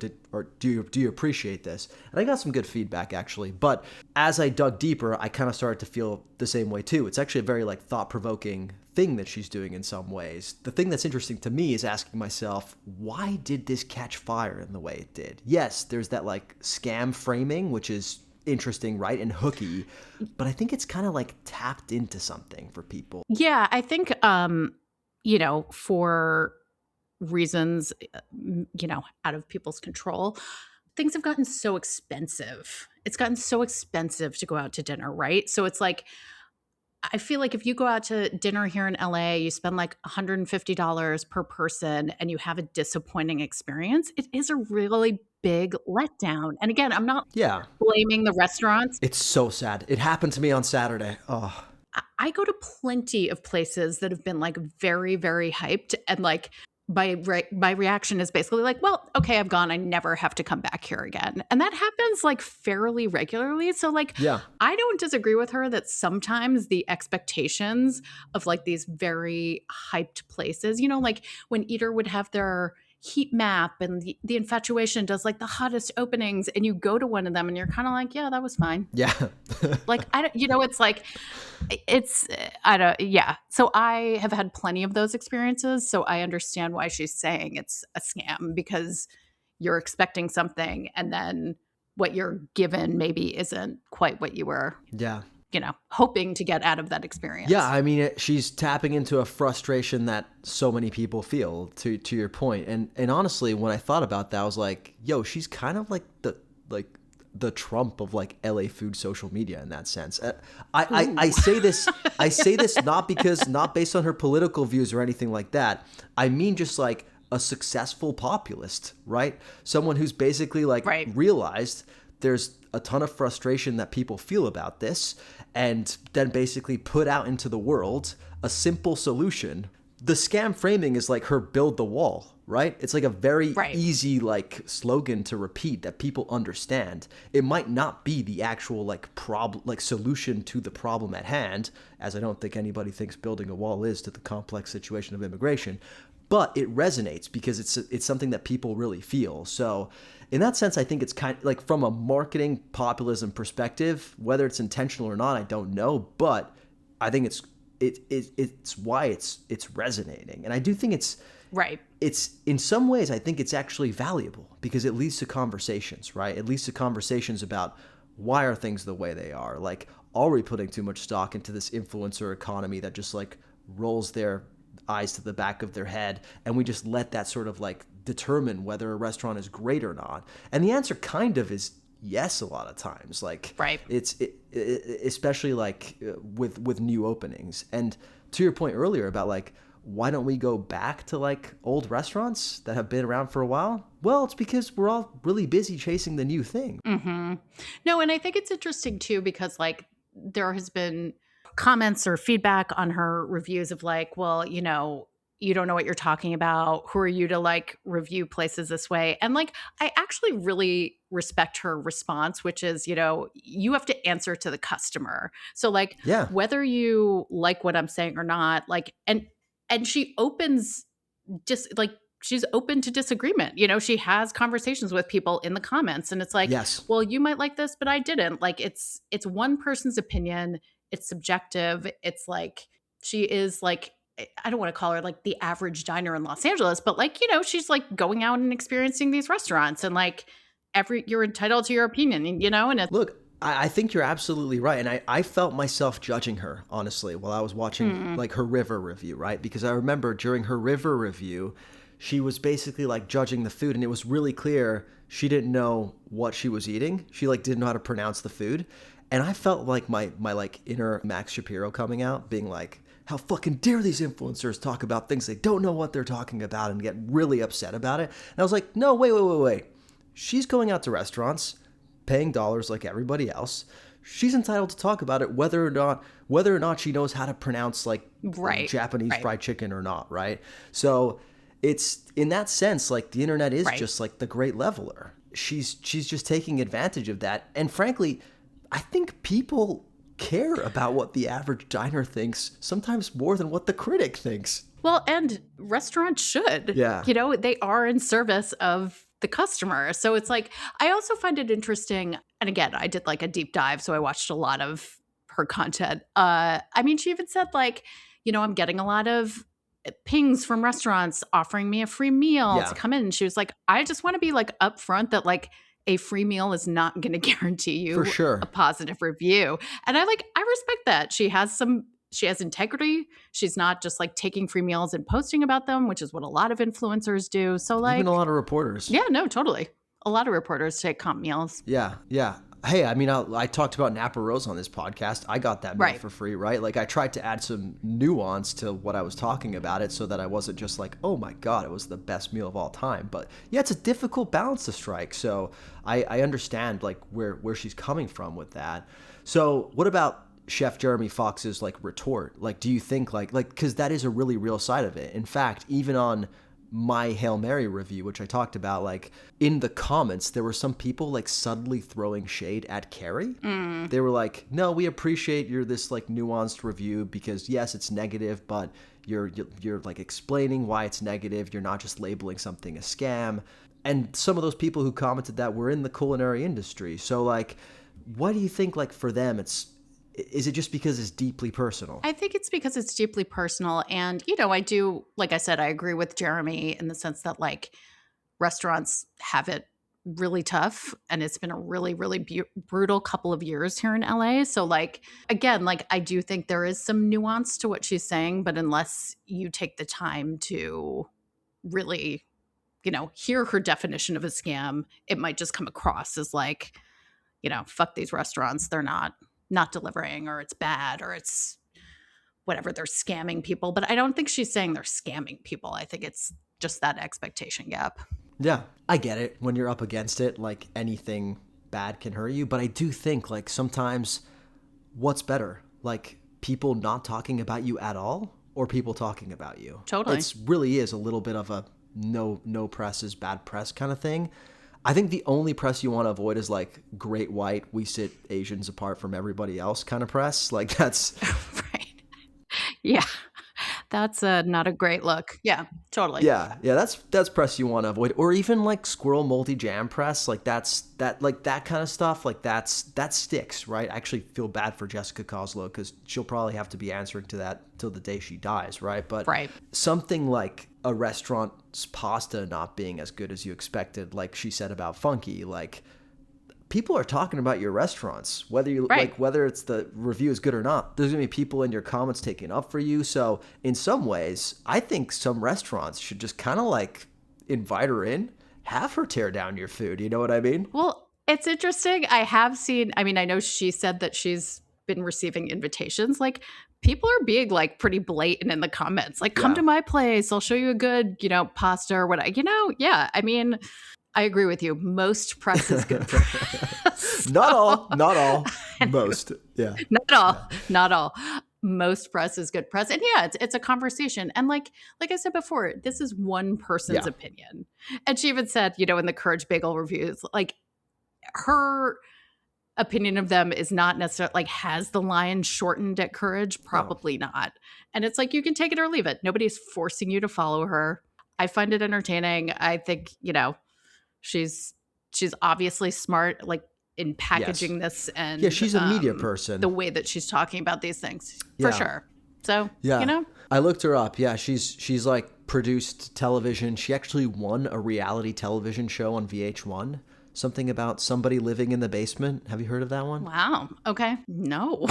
[SPEAKER 1] do you appreciate this? And I got some good feedback actually. But as I dug deeper, I kind of started to feel the same way too. It's actually a very like thought-provoking thing that she's doing in some ways. The thing that's interesting to me is asking myself, why did this catch fire in the way it did? Yes, there's that like scam framing, which is interesting, right? And hooky, but I think it's kind of like tapped into something for people.
[SPEAKER 2] Yeah, I think for reasons, out of people's control, things have gotten so expensive. It's gotten so expensive to go out to dinner, right? So it's like, I feel like if you go out to dinner here in LA, you spend like $150 per person and you have a disappointing experience, it is a really big letdown. And again, I'm not
[SPEAKER 1] Yeah.
[SPEAKER 2] blaming the restaurants.
[SPEAKER 1] It's so sad. It happened to me on Saturday. Oh,
[SPEAKER 2] I go to plenty of places that have been like very, very hyped, and like my reaction is basically like, well, okay, I've gone. I never have to come back here again. And that happens like fairly regularly. So like,
[SPEAKER 1] yeah.
[SPEAKER 2] I don't disagree with her that sometimes the expectations of like these very hyped places, like when Eater would have their heat map and the infatuation does like the hottest openings, and you go to one of them and you're kind of like, yeah, that was fine.
[SPEAKER 1] Yeah.
[SPEAKER 2] Like, I don't, it's like, I don't, yeah. So I have had plenty of those experiences. So I understand why she's saying it's a scam, because you're expecting something and then what you're given maybe isn't quite what you were,
[SPEAKER 1] Yeah.
[SPEAKER 2] hoping to get out of that experience.
[SPEAKER 1] Yeah, I mean, she's tapping into a frustration that so many people feel, to your point. And honestly, when I thought about that, I was like, yo, she's kind of like the Trump of like LA food social media in that sense. I say this not based on her political views or anything like that. I mean, just like a successful populist, right? Someone who's basically like realized there's a ton of frustration that people feel about this, and then basically put out into the world a simple solution. The scam framing is like her build the wall, right? It's like a very easy like slogan to repeat that people understand. It might not be the actual like problem, like solution to the problem at hand, as I don't think anybody thinks building a wall is to the complex situation of immigration, but it resonates because it's something that people really feel. So in that sense, I think it's kind of like, from a marketing populism perspective, whether it's intentional or not, I don't know, but I think it's why it's resonating. And I do think it's in some ways, I think it's actually valuable because it leads to conversations, right? It leads to conversations about why are things the way they are? Like, are we putting too much stock into this influencer economy that just like rolls their eyes to the back of their head, and we just let that sort of like determine whether a restaurant is great or not? And the answer kind of is yes a lot of times. Like, it's especially like with new openings. And to your point earlier about like, why don't we go back to like old restaurants that have been around for a while? Well, it's because we're all really busy chasing the new thing.
[SPEAKER 2] Mm-hmm. No, and I think it's interesting too, because like there has been comments or feedback on her reviews of like, well, you don't know what you're talking about. Who are you to like review places this way? And like, I actually really respect her response, which is, you have to answer to the customer. So like, whether you like what I'm saying or not, like, and she opens just like, she's open to disagreement. She has conversations with people in the comments, and it's like, well, you might like this, but I didn't. Like, it's one person's opinion. It's subjective. It's like, she is like, I don't want to call her like the average diner in Los Angeles, but like, she's like going out and experiencing these restaurants, and like you're entitled to your opinion, and
[SPEAKER 1] look, I think you're absolutely right. And I felt myself judging her, honestly, while I was watching like her river review, right? Because I remember during her river review, she was basically like judging the food, and it was really clear she didn't know what she was eating. She like didn't know how to pronounce the food. And I felt like my like inner Max Shapiro coming out, being like, how fucking dare these influencers talk about things they don't know what they're talking about and get really upset about it. And I was like, no, wait. She's going out to restaurants, paying dollars like everybody else. She's entitled to talk about it whether or not she knows how to pronounce like Japanese fried chicken or not, right? So it's in that sense, like the internet is just like the great leveler. She's just taking advantage of that. And frankly, I think people care about what the average diner thinks, sometimes more than what the critic thinks.
[SPEAKER 2] Well, and restaurants should.
[SPEAKER 1] Yeah.
[SPEAKER 2] They are in service of the customer. So it's like, I also find it interesting. And again, I did like a deep dive, so I watched a lot of her content. I mean, she even said like, I'm getting a lot of pings from restaurants offering me a free meal to come in. And she was like, I just want to be like upfront that like, a free meal is not going to guarantee you
[SPEAKER 1] for sure
[SPEAKER 2] a positive review. And I respect that. She has some she has integrity. She's not just like taking free meals and posting about them, which is what a lot of influencers do. So like,
[SPEAKER 1] Even a lot of reporters.
[SPEAKER 2] yeah, no, totally. A lot of reporters take comp meals.
[SPEAKER 1] Yeah, yeah. Hey, I mean, I talked about Napa Rose on this podcast. I got that meal
[SPEAKER 2] Right.
[SPEAKER 1] for free, right? Like, I tried to add some nuance to what I was talking about it so that I wasn't just like, oh my God, it was the best meal of all time. But yeah, it's a difficult balance to strike. So I understand like where she's coming from with that. So what about Chef Jeremy Fox's like retort? Like, do you think like, because that is a really real side of it. In fact, even on my Hail Mary review, which I talked about, like in the comments, there were some people like subtly throwing shade at Kerry. They were like, no, we appreciate your this like nuanced review because yes, it's negative, but you're like explaining why it's negative. You're not just labeling something a scam. And some of those people who commented that were in the culinary industry. So like, what do you think like for them is it just because it's deeply personal?
[SPEAKER 2] I think it's because it's deeply personal. And, you know, I do, like I said, I agree with Jeremy in the sense that like restaurants have it really tough. And it's been a really, really brutal couple of years here in LA. So like, again, like I do think there is some nuance to what she's saying, but unless you take the time to really, you know, hear her definition of a scam, it might just come across as like, you know, fuck these restaurants. They're not delivering, or it's bad, or it's whatever, they're scamming people. But I don't think she's saying they're scamming people. I think it's just that expectation gap.
[SPEAKER 1] Yeah, I get it. When you're up against it, like anything bad can hurt you. But I do think like sometimes what's better? Like people not talking about you at all or people talking about you?
[SPEAKER 2] Totally.
[SPEAKER 1] It really is a little bit of a no press is bad press kind of thing. I think the only press you want to avoid is like great white, we sit Asians apart from everybody else kind of press. Like that's
[SPEAKER 2] right. Yeah. That's not a great look. Yeah, totally.
[SPEAKER 1] Yeah, that's press you want to avoid, or even like squirrel multi jam press, like that kind of stuff, like that sticks, right? I actually feel bad for Jessica Kozlow because she'll probably have to be answering to that till the day she dies, right? But
[SPEAKER 2] right.
[SPEAKER 1] Something like a restaurant's pasta not being as good as you expected, like she said about Funky, like people are talking about your restaurants, whether you
[SPEAKER 2] right.
[SPEAKER 1] like whether it's the review is good or not. There's gonna be people in your comments taking up for you. So in some ways, I think some restaurants should just kind of like invite her in, have her tear down your food. You know what I mean?
[SPEAKER 2] Well, it's interesting. I have seen. I mean, I know she said that she's been receiving invitations. Like people are being like pretty blatant in the comments. Like, come to my place. I'll show you a good, you know, pasta or whatever. You know, yeah. I mean, I agree with you. Most press is good press. So,
[SPEAKER 1] not all. Most. Yeah.
[SPEAKER 2] Not all. Most press is good press. And yeah, it's a conversation. And like I said before, this is one person's opinion. And she even said, you know, in the Courage Bagel reviews, like her opinion of them is not necessarily like, has the line shortened at Courage? Probably not. And it's like, you can take it or leave it. Nobody's forcing you to follow her. I find it entertaining. I think, you know, she's obviously smart, like in packaging this, and
[SPEAKER 1] yeah, she's a media person.
[SPEAKER 2] The way that she's talking about these things, for sure. So you know,
[SPEAKER 1] I looked her up. Yeah, she's like produced television. She actually won a reality television show on VH1. Something about somebody living in the basement. Have you heard of that one?
[SPEAKER 2] Wow. Okay. No.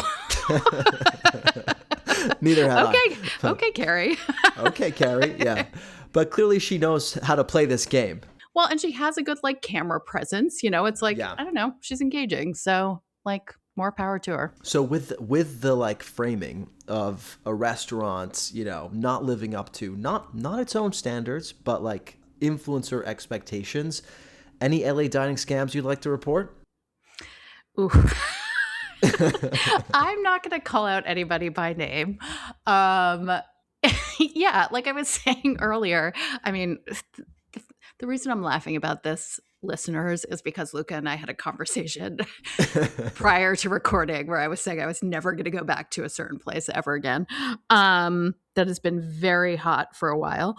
[SPEAKER 1] Neither have I.
[SPEAKER 2] Okay, Kerry.
[SPEAKER 1] Okay, Kerry. Yeah, but clearly she knows how to play this game.
[SPEAKER 2] Well, and she has a good like camera presence, you know, it's like, I don't know, she's engaging. So like more power to her.
[SPEAKER 1] So with the like framing of a restaurant, you know, not living up to not its own standards, but like influencer expectations, any LA dining scams you'd like to report?
[SPEAKER 2] Ooh. I'm not going to call out anybody by name. Yeah, like I was saying earlier, I mean, the reason I'm laughing about this, listeners, is because Luca and I had a conversation prior to recording where I was saying I was never going to go back to a certain place ever again. That has been very hot for a while.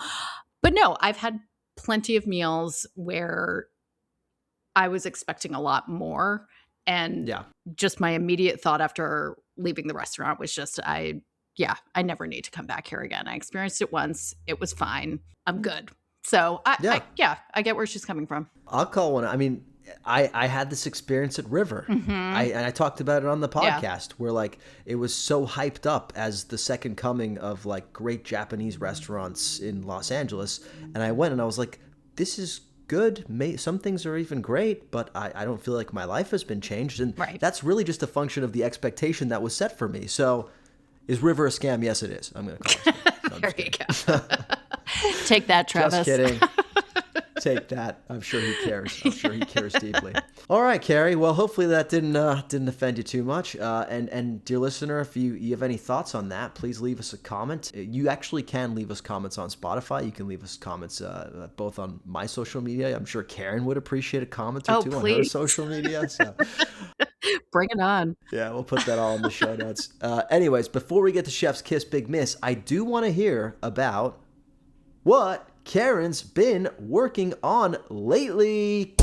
[SPEAKER 2] But no, I've had plenty of meals where I was expecting a lot more. And just my immediate thought after leaving the restaurant was just, I never need to come back here again. I experienced it once. It was fine. I'm good. So I get where she's coming from.
[SPEAKER 1] I'll call one. I mean, I had this experience at River. And I talked about it on the podcast where like it was so hyped up as the second coming of like great Japanese restaurants in Los Angeles. And I went and I was like, this is good. Some things are even great, but I don't feel like my life has been changed. And that's really just a function of the expectation that was set for me. So is River a scam? Yes, it is. I'm going to call it a scam. No,
[SPEAKER 2] there you go. Take that, Travis.
[SPEAKER 1] Just kidding. Take that. I'm sure he cares. I'm sure he cares deeply. All right, Kerry. Well, hopefully that didn't offend you too much. And dear listener, if you have any thoughts on that, please leave us a comment. You actually can leave us comments on Spotify. You can leave us comments both on my social media. I'm sure Karen would appreciate a comment or two on her social media. So.
[SPEAKER 2] Bring it on.
[SPEAKER 1] Yeah, we'll put that all in the show notes. Anyways, before we get to Chef's Kiss Big Miss, I do want to hear about what Karen's been working on lately.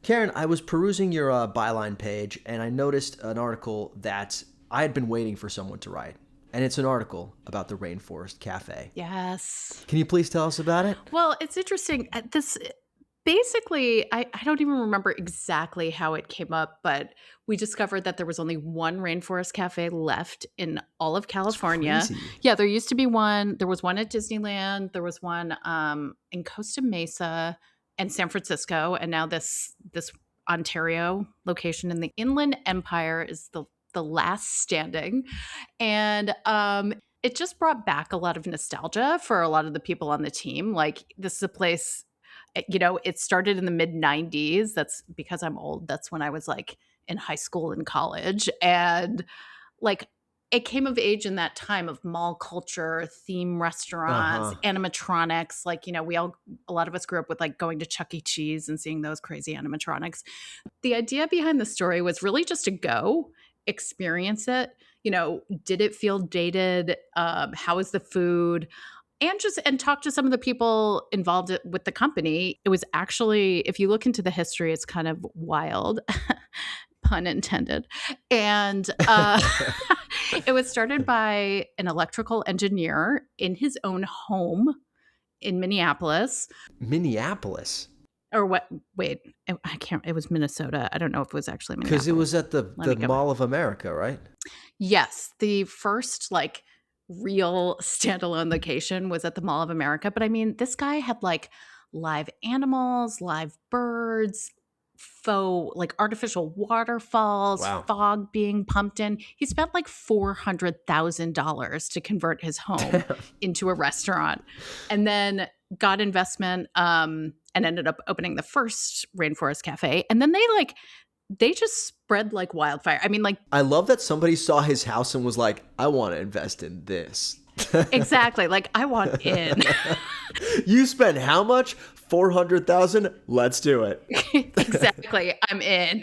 [SPEAKER 1] Karen, I was perusing your byline page and I noticed an article that I had been waiting for someone to write. And it's an article about the Rainforest Cafe.
[SPEAKER 2] Yes.
[SPEAKER 1] Can you please tell us about it?
[SPEAKER 2] Well, it's interesting. Basically, I don't even remember exactly how it came up, but we discovered that there was only one Rainforest Cafe left in all of California.
[SPEAKER 1] That's crazy.
[SPEAKER 2] Yeah, there used to be one. There was one at Disneyland. There was one in Costa Mesa and San Francisco. And now this Ontario location in the Inland Empire is the last standing. And it just brought back a lot of nostalgia for a lot of the people on the team. Like, this is a place... it started in the mid 90s. That's because I'm old. That's when I was like in high school and college. And like it came of age in that time of mall culture, theme restaurants, animatronics. Like, a lot of us grew up with like going to Chuck E. Cheese and seeing those crazy animatronics. The idea behind the story was really just to go experience it. Did it feel dated? How is the food? And talk to some of the people involved with the company. It was actually, if you look into the history, it's kind of wild, pun intended. And it was started by an electrical engineer in his own home in Minneapolis.
[SPEAKER 1] Minneapolis?
[SPEAKER 2] Or what? Wait, I can't. It was Minnesota. I don't know if it was actually Minneapolis.
[SPEAKER 1] Because it was at the Mall of America, right?
[SPEAKER 2] Yes. The first, real standalone location was at the Mall of America. But I mean, this guy had like live animals, live birds, faux, like artificial waterfalls, fog being pumped in. He spent like $400,000 to convert his home into a restaurant, and then got investment and ended up opening the first Rainforest Cafe. And then they just spread like wildfire. I mean,
[SPEAKER 1] I love that somebody saw his house and was like, I want to invest in this.
[SPEAKER 2] Exactly. Like, I want in.
[SPEAKER 1] You spent how much? 400,000? Let's do it.
[SPEAKER 2] Exactly. I'm in.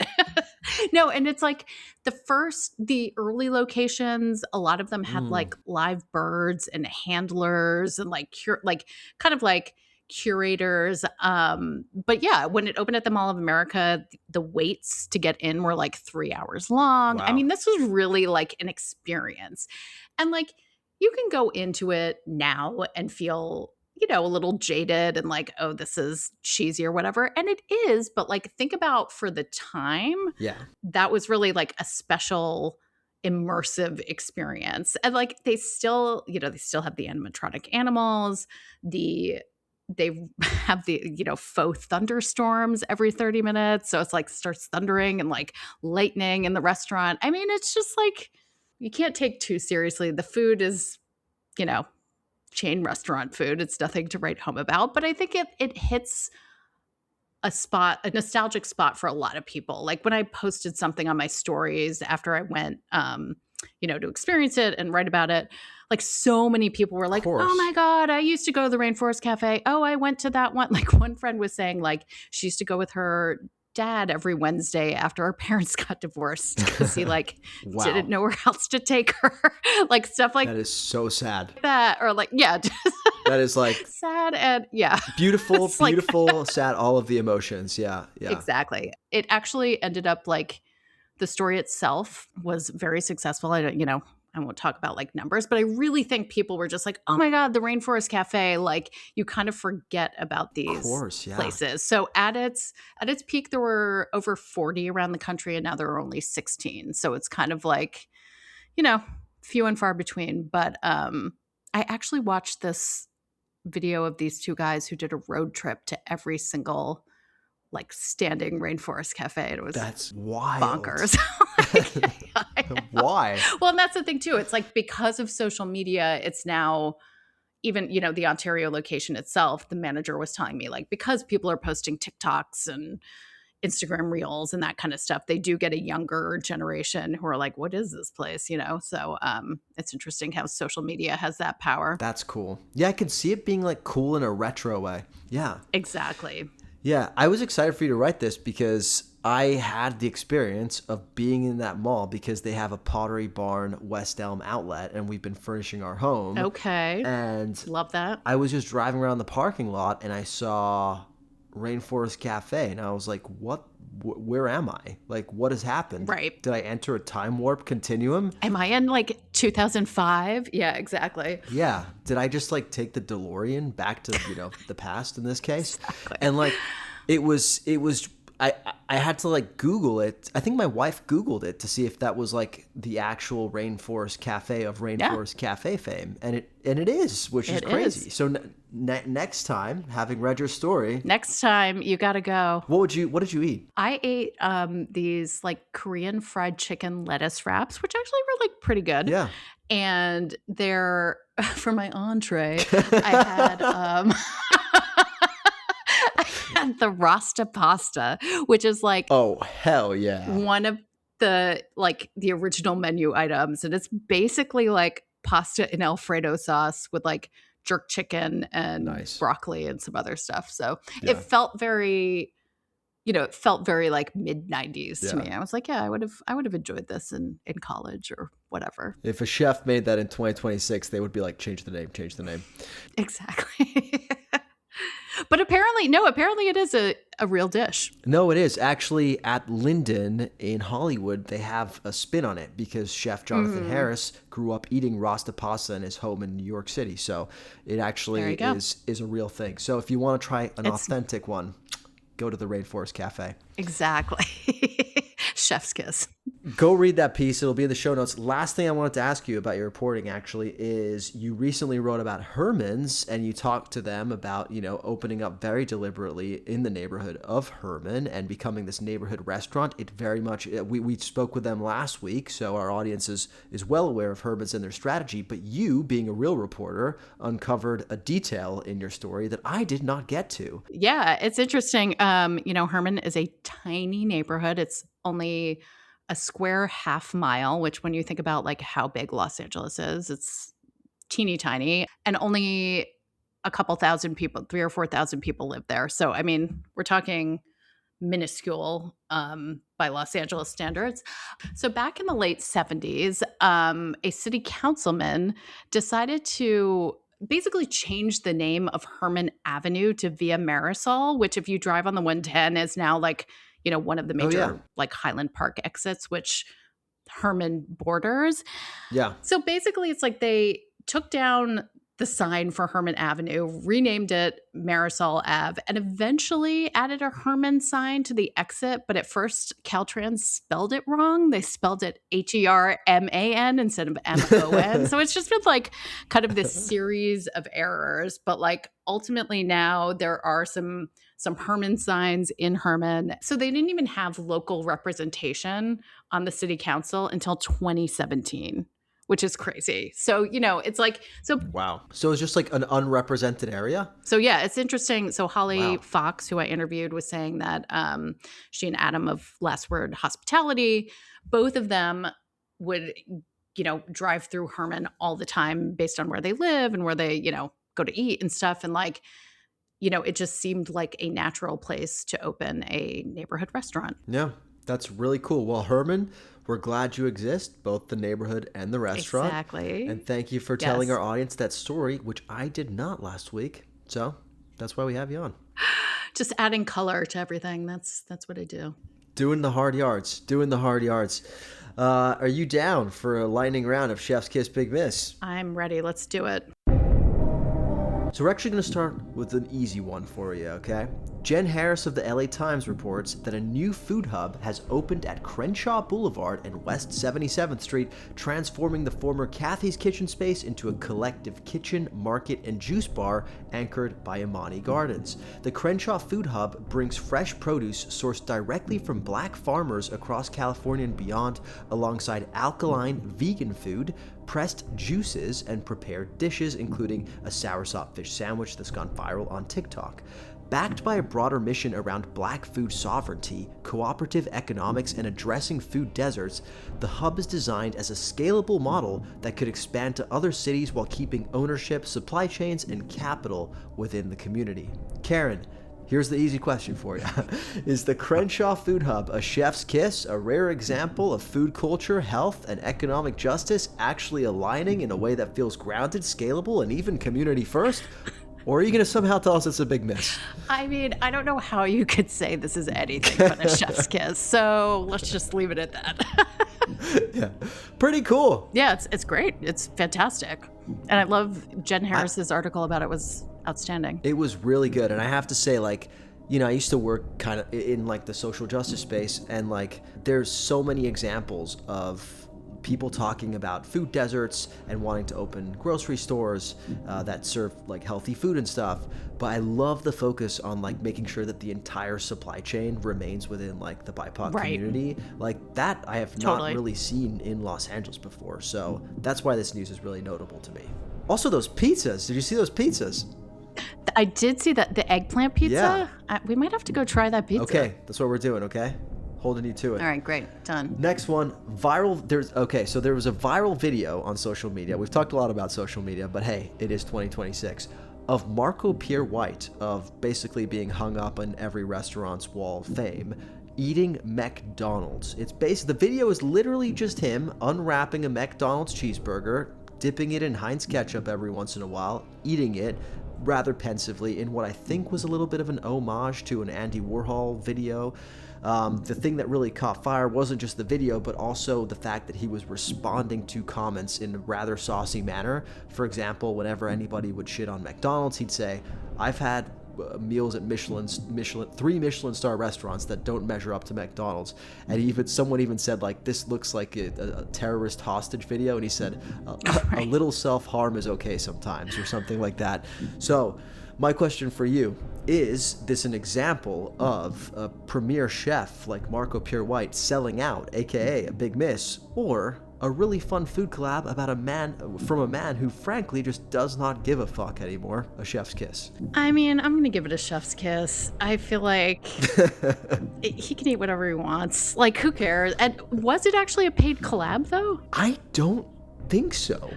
[SPEAKER 2] No, and it's like the early locations, a lot of them had like live birds and handlers and kind of like curators. But yeah, when it opened at the Mall of America, the waits to get in were like 3 hours long. Wow. I mean, this was really like an experience. And like, you can go into it now and feel, a little jaded and like, oh, this is cheesy or whatever. And it is, but like, think about for the time.
[SPEAKER 1] Yeah. That
[SPEAKER 2] was really like a special immersive experience. And like, they still have the animatronic animals, they have the, faux thunderstorms every 30 minutes. So it's like starts thundering and like lightning in the restaurant. I mean, it's just like, you can't take too seriously. The food is, chain restaurant food. It's nothing to write home about, but I think it hits a nostalgic spot for a lot of people. Like when I posted something on my stories after I went, to experience it and write about it, like so many people were like, oh my God, I used to go to the Rainforest Cafe. Oh, I went to that one. Like one friend was saying like she used to go with her dad every Wednesday after our parents got divorced because he didn't know where else to take her. Like stuff like
[SPEAKER 1] that is so sad.
[SPEAKER 2] That or like, yeah.
[SPEAKER 1] That is like
[SPEAKER 2] sad and yeah.
[SPEAKER 1] Beautiful, sad, all of the emotions. Yeah. Yeah.
[SPEAKER 2] Exactly. It actually ended up like the story itself was very successful. I don't, I won't talk about like numbers, but I really think people were just like, oh my God, the Rainforest Cafe. Like you kind of forget about
[SPEAKER 1] Of
[SPEAKER 2] these
[SPEAKER 1] course, yeah.
[SPEAKER 2] places. So at its peak, there were over 40 around the country, and now there are only 16. So it's kind of like, few and far between. But I actually watched this video of these two guys who did a road trip to every single like standing Rainforest Cafe. It was
[SPEAKER 1] That's wild.
[SPEAKER 2] bonkers.
[SPEAKER 1] Why?
[SPEAKER 2] Well, and that's the thing too. It's like because of social media, it's now even, the Ontario location itself, the manager was telling me like because people are posting TikToks and Instagram reels and that kind of stuff, they do get a younger generation who are like, what is this place? So it's interesting how social media has that power.
[SPEAKER 1] That's cool. Yeah, I can see it being like cool in a retro way. Yeah.
[SPEAKER 2] Exactly.
[SPEAKER 1] Yeah, I was excited for you to write this because I had the experience of being in that mall because they have a Pottery Barn West Elm outlet and we've been furnishing our home.
[SPEAKER 2] Okay.
[SPEAKER 1] And
[SPEAKER 2] love that.
[SPEAKER 1] I was just driving around the parking lot and I saw Rainforest Cafe and I was like, what? Where am I? Like, what has happened?
[SPEAKER 2] Right.
[SPEAKER 1] Did I enter a time warp continuum?
[SPEAKER 2] Am I in like 2005? Yeah, exactly.
[SPEAKER 1] Yeah. Did I just like take the DeLorean back to, the past in this case?
[SPEAKER 2] Exactly.
[SPEAKER 1] And like, it was I had to like Google it. I think my wife Googled it to see if that was like the actual Rainforest Cafe of Rainforest Cafe fame. And it is, which is crazy. So next time, having read your story,
[SPEAKER 2] next time you got to go.
[SPEAKER 1] What did you eat?
[SPEAKER 2] I ate these like Korean fried chicken lettuce wraps, which actually were like pretty good.
[SPEAKER 1] Yeah.
[SPEAKER 2] And they're for my entree, I had the Rasta pasta, which is like,
[SPEAKER 1] oh hell yeah,
[SPEAKER 2] one of the like the original menu items, and it's basically like pasta in Alfredo sauce with like jerk chicken and broccoli and some other stuff. So it felt very, like mid 90s to me. I was like, yeah, I would have enjoyed this in college or whatever.
[SPEAKER 1] If a chef made that in 2026, they would be like, change the name.
[SPEAKER 2] Exactly. But apparently it is a real dish.
[SPEAKER 1] No, it is. Actually, at Linden in Hollywood, they have a spin on it because Chef Jonathan Harris grew up eating Rasta pasta in his home in New York City. So it actually is a real thing. So if you want to try an authentic one, go to the Rainforest Cafe.
[SPEAKER 2] Exactly. Chef's kiss.
[SPEAKER 1] Go read that piece. It'll be in the show notes. Last thing I wanted to ask you about your reporting actually is you recently wrote about Herman's and you talked to them about, opening up very deliberately in the neighborhood of Herman and becoming this neighborhood restaurant. It very much, we spoke with them last week, so our audience is well aware of Herman's and their strategy, but you, being a real reporter, uncovered a detail in your story that I did not get to.
[SPEAKER 2] Yeah, it's interesting. Herman is a tiny neighborhood. It's only a square half mile, which when you think about like how big Los Angeles is, it's teeny tiny, and only a couple thousand people, 3,000 or 4,000 people live there. So, I mean, we're talking minuscule by Los Angeles standards. So back in the late 70s, a city councilman decided to basically change the name of Herman Avenue to Via Marisol, which if you drive on the 110 is now like, one of the major like Highland Park exits, which Herman borders.
[SPEAKER 1] Yeah.
[SPEAKER 2] So basically it's like they took down the sign for Herman Avenue, renamed it Marisol Ave, and eventually added a Herman sign to the exit. But at first, Caltrans spelled it wrong. They spelled it Herman instead of MON. So it's just been like kind of this series of errors. But like ultimately now there are some Herman signs in Herman. So they didn't even have local representation on the city council until 2017. Which is crazy. So, it's like, so.
[SPEAKER 1] Wow. So it's just like an unrepresented area?
[SPEAKER 2] So, yeah, it's interesting. So Holly Fox, who I interviewed, was saying that she and Adam of Last Word Hospitality, both of them would, drive through Herman all the time based on where they live and where they, go to eat and stuff. And like, it just seemed like a natural place to open a neighborhood restaurant.
[SPEAKER 1] Yeah, that's really cool. Well, Herman, we're glad you exist, both the neighborhood and the restaurant.
[SPEAKER 2] Exactly.
[SPEAKER 1] And thank you for telling our audience that story, which I did not last week. So that's why we have you on.
[SPEAKER 2] Just adding color to everything. That's what I do.
[SPEAKER 1] Doing the hard yards. Are you down for a lightning round of Chef's Kiss Big Miss?
[SPEAKER 2] I'm ready. Let's do it.
[SPEAKER 1] So we're actually going to start with an easy one for you, okay? Jen Harris of the LA Times reports that a new food hub has opened at Crenshaw Boulevard and West 77th Street, transforming the former Kathy's Kitchen space into a collective kitchen, market, and juice bar anchored by Imani Gardens. The Crenshaw Food Hub brings fresh produce sourced directly from Black farmers across California and beyond, alongside alkaline vegan food, pressed juices, and prepared dishes, including a soursop fish sandwich that's gone viral on TikTok. Backed by a broader mission around Black food sovereignty, cooperative economics, and addressing food deserts, the hub is designed as a scalable model that could expand to other cities while keeping ownership, supply chains, and capital within the community. Karen, here's the easy question for you. Is the Crenshaw Food Hub a chef's kiss, a rare example of food culture, health, and economic justice actually aligning in a way that feels grounded, scalable, and even community first? Or are you going to somehow tell us it's a big miss?
[SPEAKER 2] I mean, I don't know how you could say this is anything but a chef's kiss. So let's just leave it at that.
[SPEAKER 1] Yeah, pretty cool.
[SPEAKER 2] Yeah, it's great. It's fantastic. And I love Jen Harris's article about it was outstanding.
[SPEAKER 1] It was really good. And I have to say, like, you know, I used to work kind of in like the social justice space, and like there's so many examples of people talking about food deserts and wanting to open grocery stores that serve like healthy food and stuff. But I love the focus on like making sure that the entire supply chain remains within like the BIPOC community. Like that I have not really seen in Los Angeles before. So that's why this news is really notable to me. Also, those pizzas. Did you see those pizzas?
[SPEAKER 2] I did see that, the eggplant pizza. Yeah. We might have to go try that pizza.
[SPEAKER 1] Okay, that's what we're doing, okay? Holding you to it.
[SPEAKER 2] All right, great. Done.
[SPEAKER 1] Next one, viral. So there was a viral video on social media. We've talked a lot about social media, but hey, it is 2026. Of Marco Pierre White, of basically being hung up on every restaurant's wall of fame, eating McDonald's. The video is literally just him unwrapping a McDonald's cheeseburger, dipping it in Heinz ketchup every once in a while, eating it rather pensively in what I think was a little bit of an homage to an Andy Warhol video. The thing that really caught fire wasn't just the video, but also the fact that he was responding to comments in a rather saucy manner. For example, whenever anybody would shit on McDonald's, he'd say, I've had meals at three Michelin star restaurants that don't measure up to McDonald's. And someone even said, like, this looks like a terrorist hostage video. And he said, a little self-harm is okay sometimes, or something like that. So my question for you, is this an example of a premier chef like Marco Pierre White selling out, aka a big miss, or a really fun food collab about a man who frankly just does not give a fuck anymore? A chef's kiss.
[SPEAKER 2] I mean, I'm gonna give it a chef's kiss. I feel like he can eat whatever he wants. Like, who cares? And was it actually a paid collab though?
[SPEAKER 1] I don't think so.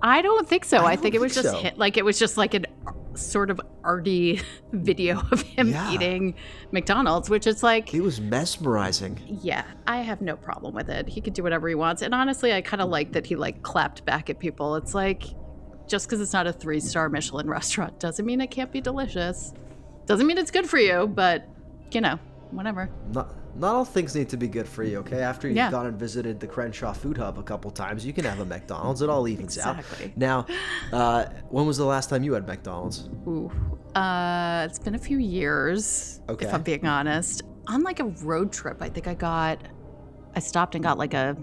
[SPEAKER 2] I don't think so. I think it was just it was just like an sort of arty video of him eating McDonald's, which is like,
[SPEAKER 1] it was mesmerizing.
[SPEAKER 2] Yeah, I have no problem with it. He could do whatever he wants. And honestly, I kind of like that he like clapped back at people. It's like, just because it's not a 3-star Michelin restaurant doesn't mean it can't be delicious. Doesn't mean it's good for you, but you know, whatever.
[SPEAKER 1] Not all things need to be good for you, okay? After you've gone and visited the Crenshaw Food Hub a couple times, you can have a McDonald's. It all evens out. Now, when was the last time you had McDonald's?
[SPEAKER 2] Ooh, it's been a few years, if I'm being honest. On like a road trip, I think I stopped and got like a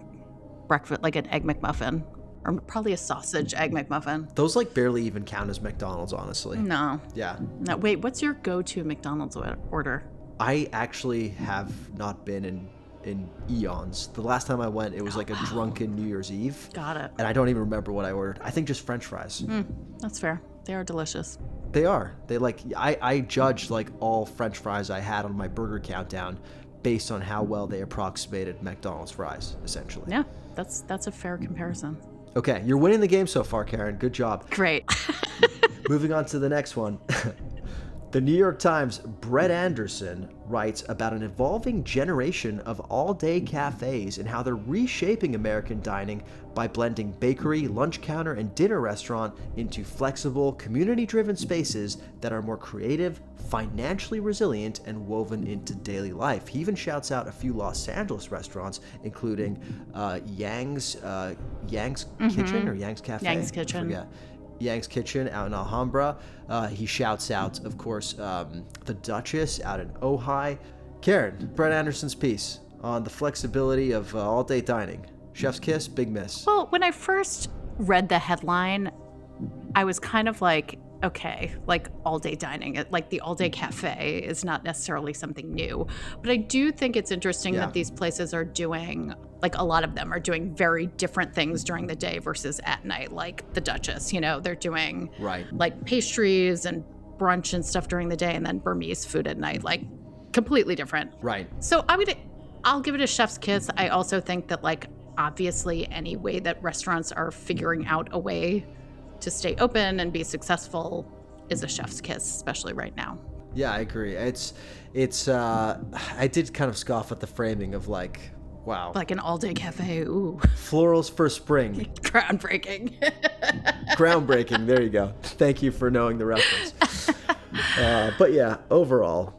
[SPEAKER 2] breakfast, like an Egg McMuffin, or probably a sausage Egg McMuffin.
[SPEAKER 1] Those like barely even count as McDonald's, honestly.
[SPEAKER 2] No.
[SPEAKER 1] Yeah.
[SPEAKER 2] No, wait, what's your go-to McDonald's order?
[SPEAKER 1] I actually have not been in eons. The last time I went, it was like a drunken New Year's Eve.
[SPEAKER 2] Got it.
[SPEAKER 1] And I don't even remember what I ordered. I think just French fries.
[SPEAKER 2] That's fair. They are delicious.
[SPEAKER 1] They are. They like, I judged like all French fries I had on my burger countdown based on how well they approximated McDonald's fries, essentially.
[SPEAKER 2] Yeah, that's a fair comparison.
[SPEAKER 1] Okay, you're winning the game so far, Karen. Good job.
[SPEAKER 2] Great.
[SPEAKER 1] Moving on to the next one. The New York Times' Brett Anderson writes about an evolving generation of all-day cafes and how they're reshaping American dining by blending bakery, lunch counter, and dinner restaurant into flexible, community-driven spaces that are more creative, financially resilient, and woven into daily life. He even shouts out a few Los Angeles restaurants, including Yang's Kitchen or Yang's Cafe?
[SPEAKER 2] Yang's Kitchen.
[SPEAKER 1] I forget. Yang's Kitchen out in Alhambra. He shouts out, of course, the Duchess out in Ojai. Karen, Brett Anderson's piece on the flexibility of all-day dining. Chef's kiss, big miss.
[SPEAKER 2] Well, when I first read the headline, I was kind of like, okay, like all-day dining, like the all-day cafe is not necessarily something new. But I do think it's interesting that these places are doing, like a lot of them are doing very different things during the day versus at night, like the Duchess, you know, they're doing like pastries and brunch and stuff during the day and then Burmese food at night, like completely different.
[SPEAKER 1] Right.
[SPEAKER 2] So I'll give it a chef's kiss. I also think that like obviously any way that restaurants are figuring out a way to stay open and be successful is a chef's kiss, especially right now.
[SPEAKER 1] Yeah, I agree. It's I did kind of scoff at the framing of like, wow.
[SPEAKER 2] Like an all-day cafe, ooh.
[SPEAKER 1] Florals for spring.
[SPEAKER 2] Groundbreaking.
[SPEAKER 1] Groundbreaking, there you go. Thank you for knowing the reference. But yeah, overall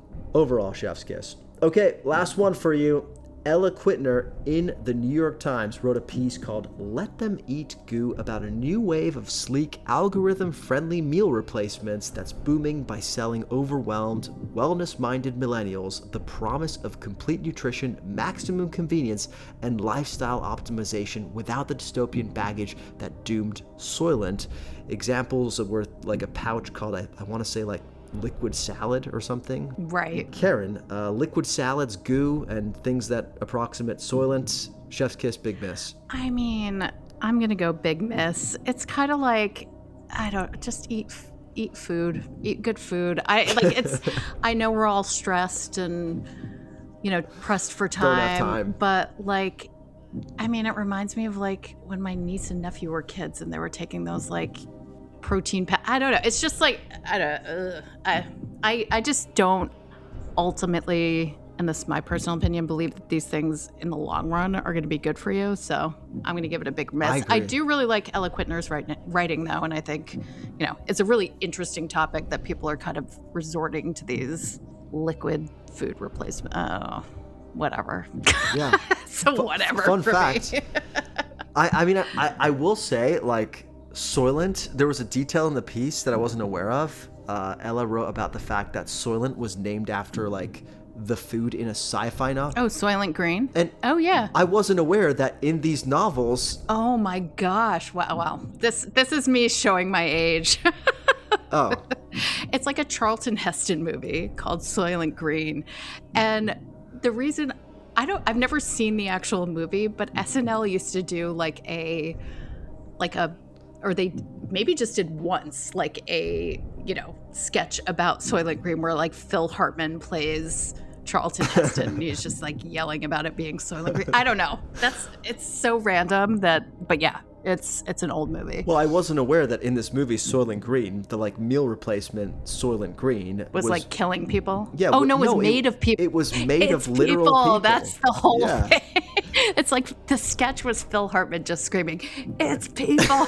[SPEAKER 1] chef's kiss. Okay, last one for you. Ella Quittner in the New York Times wrote a piece called Let Them Eat Goo about a new wave of sleek, algorithm-friendly meal replacements that's booming by selling overwhelmed, wellness-minded millennials the promise of complete nutrition, maximum convenience, and lifestyle optimization without the dystopian baggage that doomed Soylent. Examples were like a pouch called, I want to say like liquid salad or something.
[SPEAKER 2] Right.
[SPEAKER 1] Karen, liquid salads, goo, and things that approximate Soylent. Chef's kiss, big miss.
[SPEAKER 2] I mean, I'm going to go big miss. It's kind of like, just eat food, eat good food. I know we're all stressed and, you know, pressed for time.
[SPEAKER 1] Don't have time.
[SPEAKER 2] But like, I mean, it reminds me of like when my niece and nephew were kids and they were taking those like protein I don't know. It's just like I just don't ultimately, and this is my personal opinion, believe that these things in the long run are going to be good for you. So I'm going to give it a big miss. I do really like Ella Quittner's writing though, and I think, you know, it's a really interesting topic that people are kind of resorting to these liquid food replacement. Oh, whatever.
[SPEAKER 1] Yeah.
[SPEAKER 2] So whatever.
[SPEAKER 1] Fun
[SPEAKER 2] for
[SPEAKER 1] fact.
[SPEAKER 2] Me.
[SPEAKER 1] I mean, I will say, like, Soylent, there was a detail in the piece that I wasn't aware of. Ella wrote about the fact that Soylent was named after like the food in a sci-fi novel.
[SPEAKER 2] Oh, Soylent Green?
[SPEAKER 1] And
[SPEAKER 2] oh yeah.
[SPEAKER 1] I wasn't aware that in these novels.
[SPEAKER 2] Oh my gosh. Wow. This is me showing my age.
[SPEAKER 1] Oh.
[SPEAKER 2] It's like a Charlton Heston movie called Soylent Green. And the reason I've never seen the actual movie, but SNL used to do or they maybe just did once, like a, you know, sketch about Soylent Green where like Phil Hartman plays Charlton Heston and he's just like yelling about it being Soylent Green. I don't know. It's so random but yeah, it's an old movie.
[SPEAKER 1] Well, I wasn't aware that in this movie Soylent Green, the like meal replacement Soylent Green
[SPEAKER 2] was like killing people.
[SPEAKER 1] Yeah.
[SPEAKER 2] Oh no, it was made of people.
[SPEAKER 1] It was made of literal people.
[SPEAKER 2] That's the whole thing. It's like the sketch was Phil Hartman just screaming, "It's people."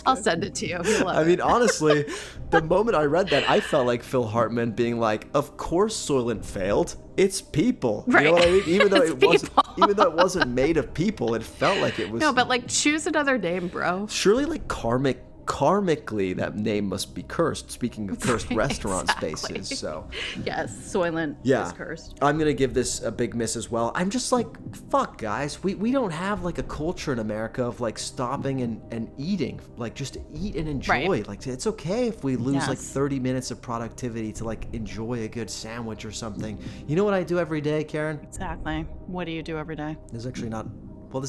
[SPEAKER 2] I'll send it to you. You'll love
[SPEAKER 1] I mean, honestly, the moment I read that, I felt like Phil Hartman being like, "Of course, Soylent failed. It's people." You know what I mean? Even though it wasn't made of people, it felt like it was.
[SPEAKER 2] No, but like choose another name, bro.
[SPEAKER 1] Surely, like karmically, that name must be cursed. Speaking of cursed restaurant spaces, so
[SPEAKER 2] yes, Soylent is cursed.
[SPEAKER 1] I'm gonna give this a big miss as well. I'm just like, fuck, guys. We don't have like a culture in America of like stopping and eating, like just eat and enjoy.
[SPEAKER 2] Right.
[SPEAKER 1] Like it's okay if we lose like 30 minutes of productivity to like enjoy a good sandwich or something. You know what I do every day, Karen?
[SPEAKER 2] Exactly. What do you do every day?
[SPEAKER 1] This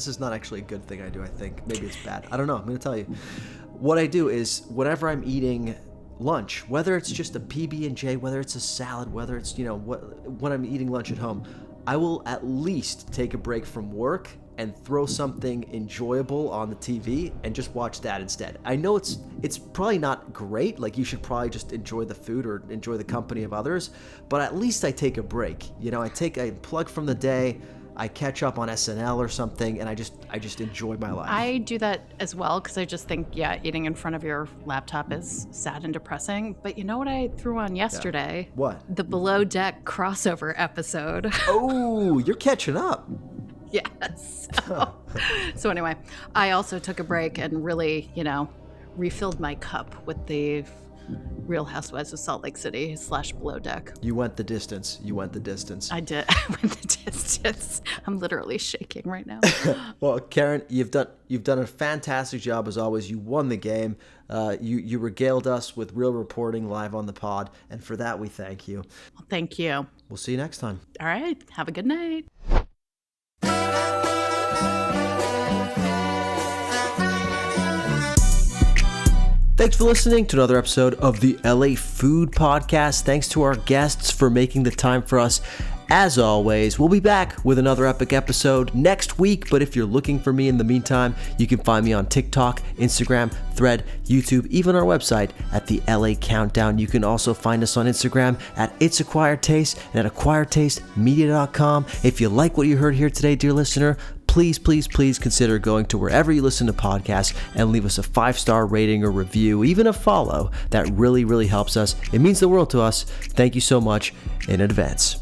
[SPEAKER 1] is not actually a good thing I do, I think. Maybe it's bad. I don't know. I'm gonna tell you. What I do is whenever I'm eating lunch, whether it's just a PB&J, whether it's a salad, whether it's, you know, when I'm eating lunch at home, I will at least take a break from work and throw something enjoyable on the TV and just watch that instead. I know it's probably not great, like you should probably just enjoy the food or enjoy the company of others, but at least I take a break. I plug from the day, I catch up on SNL or something, and I just enjoy my life.
[SPEAKER 2] I do that as well because I just think, eating in front of your laptop is sad and depressing. But you know what I threw on yesterday?
[SPEAKER 1] Yeah. What?
[SPEAKER 2] The Below Deck crossover episode.
[SPEAKER 1] Oh, you're catching up.
[SPEAKER 2] Yes. So anyway, I also took a break and really, refilled my cup with the Real Housewives of Salt Lake City / Below Deck.
[SPEAKER 1] You went the distance.
[SPEAKER 2] I did. I went the distance. I'm literally shaking right now.
[SPEAKER 1] Well, Karen, you've done a fantastic job as always. You won the game. You regaled us with real reporting live on the pod, and for that we thank you.
[SPEAKER 2] Well, thank you.
[SPEAKER 1] We'll see you next time.
[SPEAKER 2] All right. Have a good night.
[SPEAKER 1] Thanks for listening to another episode of the LA Food Podcast. Thanks to our guests for making the time for us. As always, we'll be back with another epic episode next week, but if you're looking for me in the meantime, you can find me on TikTok, Instagram, Thread, YouTube, even our website at the LA Countdown. You can also find us on Instagram at It's Acquired Taste and at acquiredtastemedia.com. If you like what you heard here today, dear listener, please consider going to wherever you listen to podcasts and leave us a 5-star rating or review, even a follow. That really helps us. It means the world to us. Thank you so much in advance.